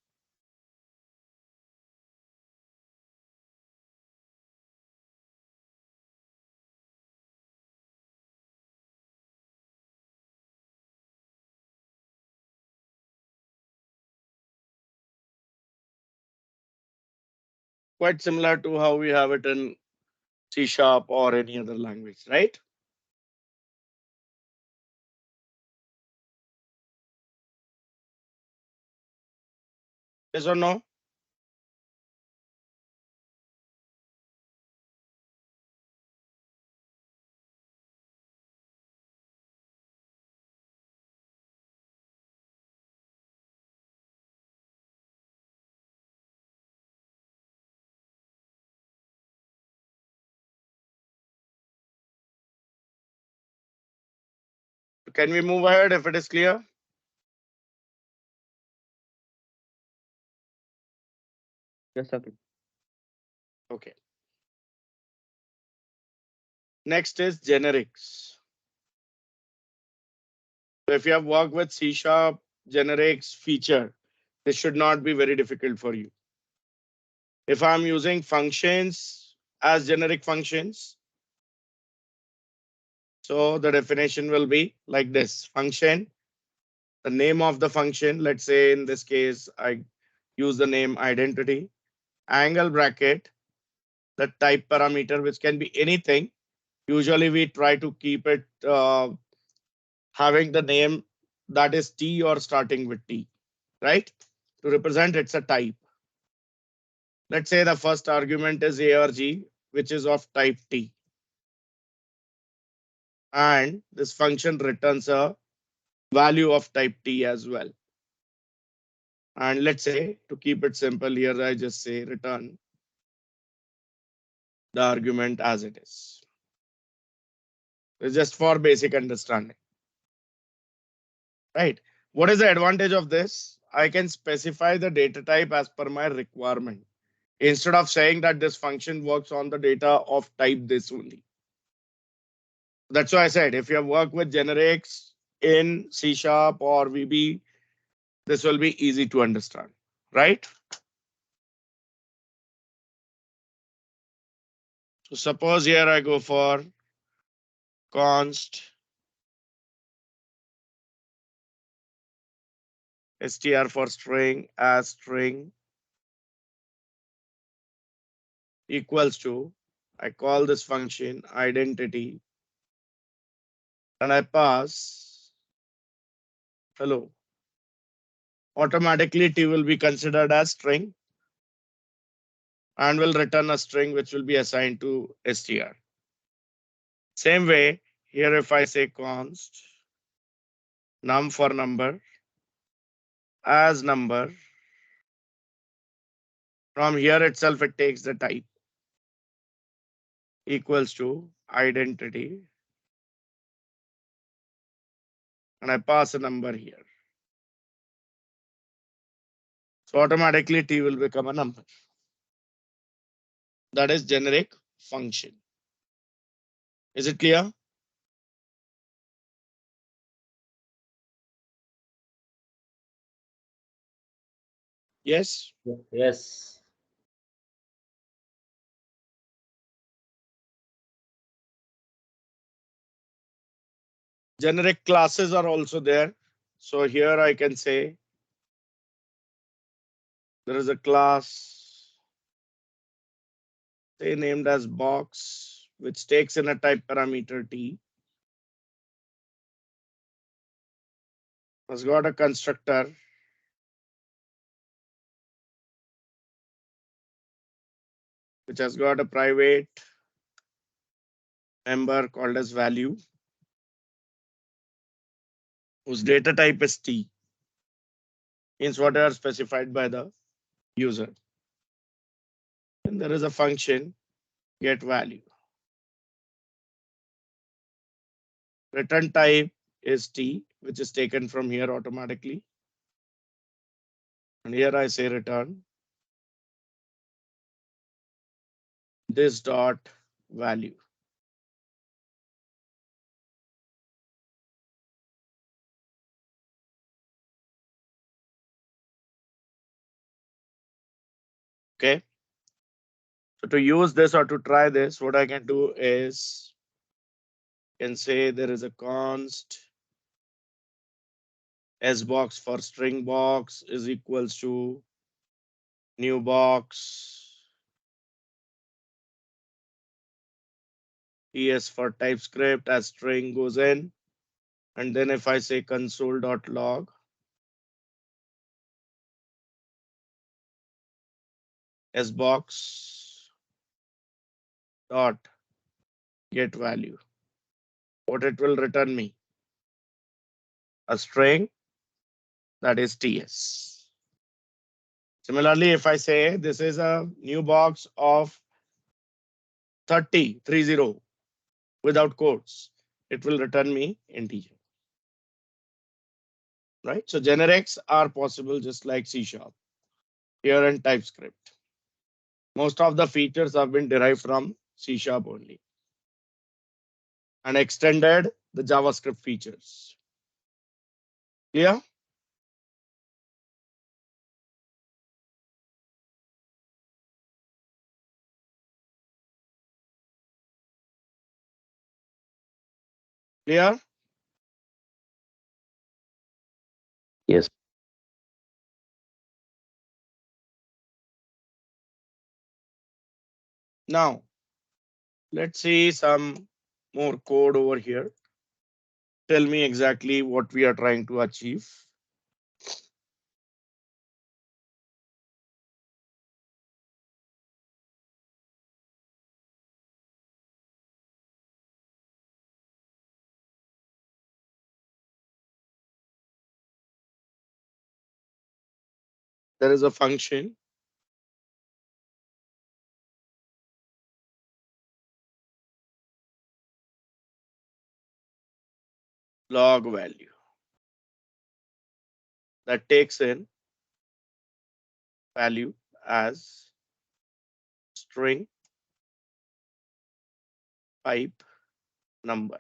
Quite similar to how we have it in C sharp or any other language, right? Yes or no? Can we move ahead if it is clear? Yes, sir. Okay. Next is generics. So if you have worked with C sharp generics feature, this should not be very difficult for you. If I'm using functions as generic functions, so the definition will be like this: function, the name of the function. Let's say in this case, I use the name identity, angle bracket, the type parameter, which can be anything. Usually we try to keep it having the name that is T or starting with T, right? To represent it's a type. Let's say the first argument is arg, which is of type T. And this function returns a value of type T as well. And let's say to keep it simple here, I just say return the argument as it is. It's just for basic understanding, right? What is the advantage of this? I can specify the data type as per my requirement instead of saying that this function works on the data of type this only. That's why I said if you have worked with generics in C sharp or VB, this will be easy to understand, right? So suppose here I go for const str for string as string equals to, I call this function identity and I pass hello. Automatically T will be considered as string and will return a string which will be assigned to str. Same way here if I say const num for number as number, from here itself it takes the type equals to identity and I pass a number here. So automatically T will become a number. That is generic function. Is it clear? Yes. Yes. Generic classes are also there. So here I can say there is a class, say named as box, which takes in a type parameter t. Has got a constructor which has got a private member called as value, whose data type is t, means whatever specified by the user. And there is a function get value. Return type is t, which is taken from here automatically. And here I say return this dot value. Okay. So to use this or to try this, what I can do is can say there is a const s box for string box is equals to new box ts for TypeScript as string goes in. And then if I say console.log sbox dot get value, what it will return me? A string that is ts. Similarly, if I say this is a new box of 30 without quotes, it will return me integer. Right? So generics are possible just like C# here in TypeScript. Most of the features have been derived from C# only and extended the JavaScript features. Clear? Clear? Yes. Now, let's see some more code over here. Tell me exactly what we are trying to achieve. There is a function log value that takes in value as string type number.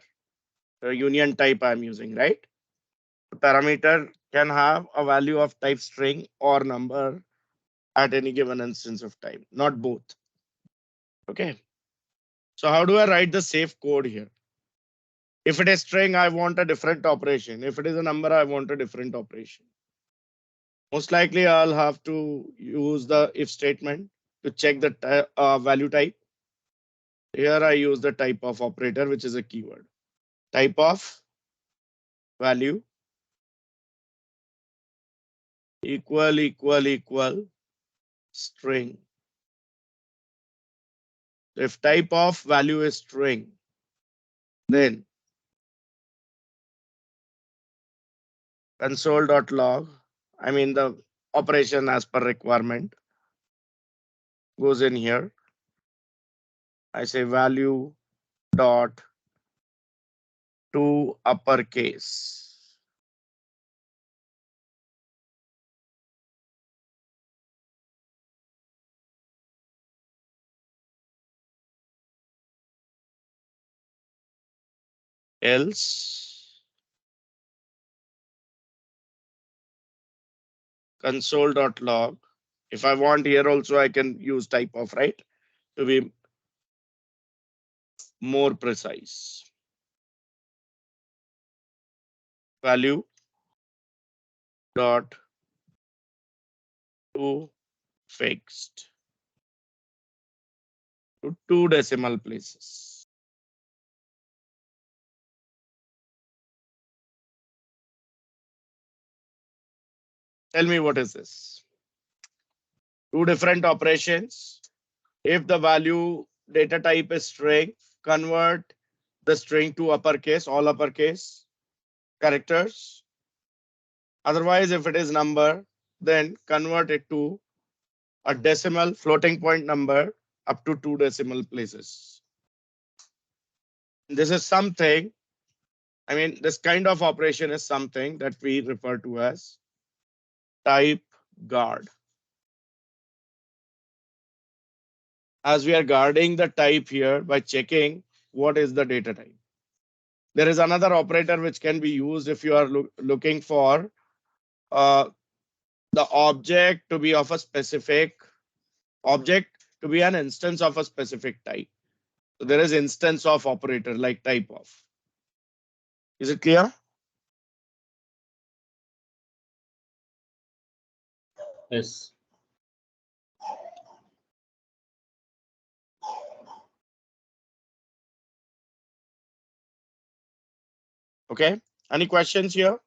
The union type I'm using, right? The parameter can have a value of type string or number at any given instance of time, not both. Okay. So how do I write the safe code here? If it is string, I want a different operation. If it is a number, I want a different operation. Most likely, I'll have to use the if statement to check the value type. Here I use the type of operator, which is a keyword. Type of value equal string. If type of value is string, then console.log, I mean the operation as per requirement goes in here. I say value dot to uppercase. Else console.log If I want here also, I can use type of, right? To be more precise. Value dot to fixed to 2 decimal places. Tell me what is this? Two different operations. If the value data type is string, convert the string to uppercase, all uppercase characters. Otherwise, if it is number, then convert it to a decimal floating point number up to 2 decimal places. This is something, I mean, this kind of operation is something that we refer to as type guard. As we are guarding the type here by checking what is the data type. There is another operator which can be used if you are looking for the object to be of a specific object to be an instance of a specific type. So there is instance of operator like type of. Is it clear? Yes. Okay. Any questions here?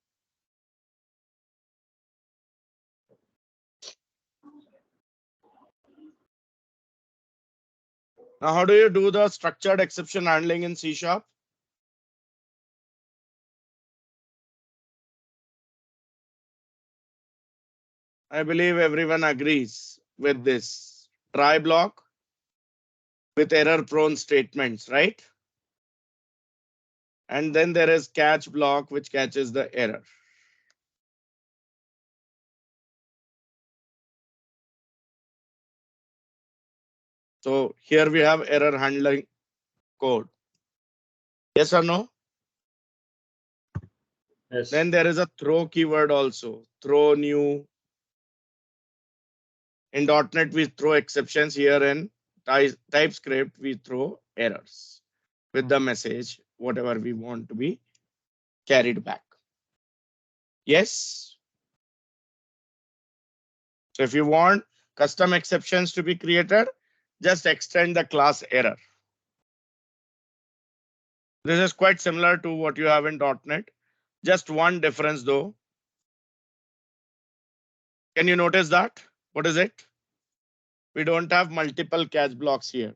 Now, how do you do the structured exception handling in C#? I believe everyone agrees with this. Try block with error prone statements, right? And then there is catch block which catches the error. So here we have error handling code. Yes or no? Yes. Then there is a throw keyword also. Throw new. In .NET, we throw exceptions. Here in TypeScript, we throw errors with the message, whatever we want to be carried back. Yes. So if you want custom exceptions to be created, just extend the class error. This is quite similar to what you have in .NET. Just one difference though. Can you notice that? What is it? We don't have multiple catch blocks here.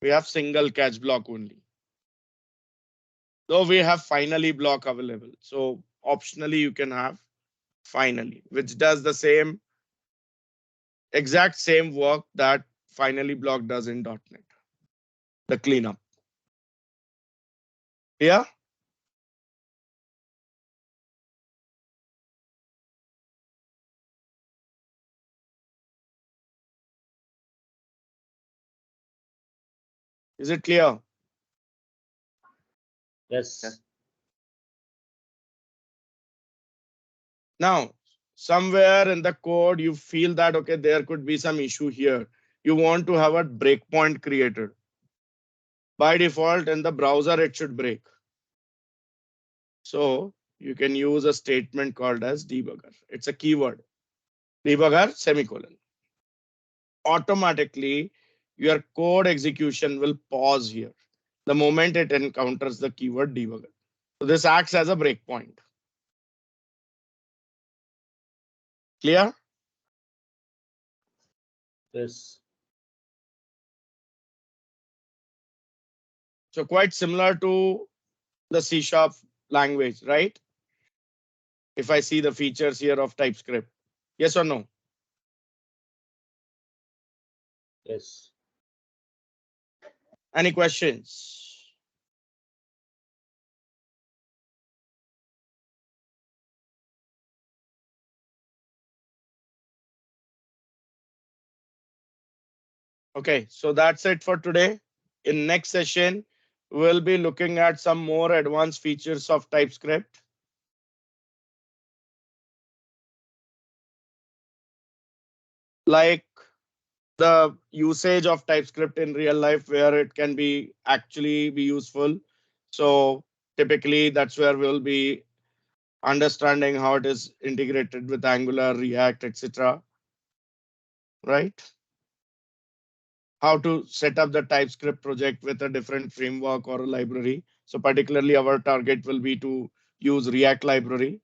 We have single catch block only. Though we have finally block available. So optionally you can have finally, which does the same exact same work that finally block does in .NET. The cleanup. Yeah. Is it clear? Yes. Now, somewhere in the code, you feel that, okay, there could be some issue here. You want to have a breakpoint created. By default, in the browser, it should break. So you can use a statement called as debugger. It's a keyword. Debugger semicolon. Automatically, your code execution will pause here the moment it encounters the keyword debugger. So this acts as a breakpoint. Clear? Yes. So quite similar to the C# language, right? If I see the features here of TypeScript. Yes or no? Yes. Any questions? Okay, so that's it for today. In next session, we'll be looking at some more advanced features of TypeScript. like the usage of TypeScript in real life where it can be actually be useful. So typically that's where we'll be understanding how it is integrated with Angular, React, etc. Right? How to set up the TypeScript project with a different framework or a library. So particularly our target will be to use React library.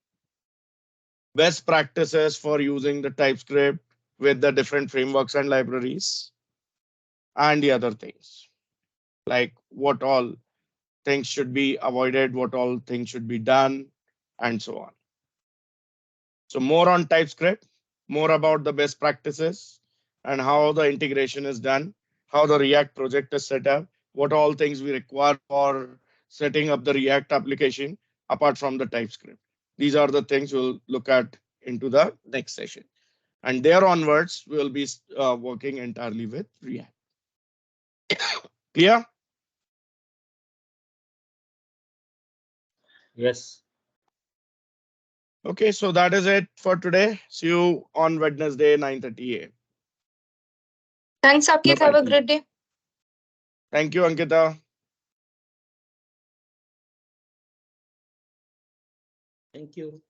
Best practices for using the TypeScript with the different frameworks and libraries, and the other things like what all things should be avoided, what all things should be done, and so on. So more on TypeScript, more about the best practices and how the integration is done, how the React project is set up, what all things we require for setting up the React application apart from the TypeScript. These are the things we'll look at into the next session. And there onwards, we'll be working entirely with React. Clear? Yes. Okay, so that is it for today. See you on Wednesday, 9:30 a.m. Thanks, Akif. Have a Bye-bye. great day. Thank you, Ankita. Thank you.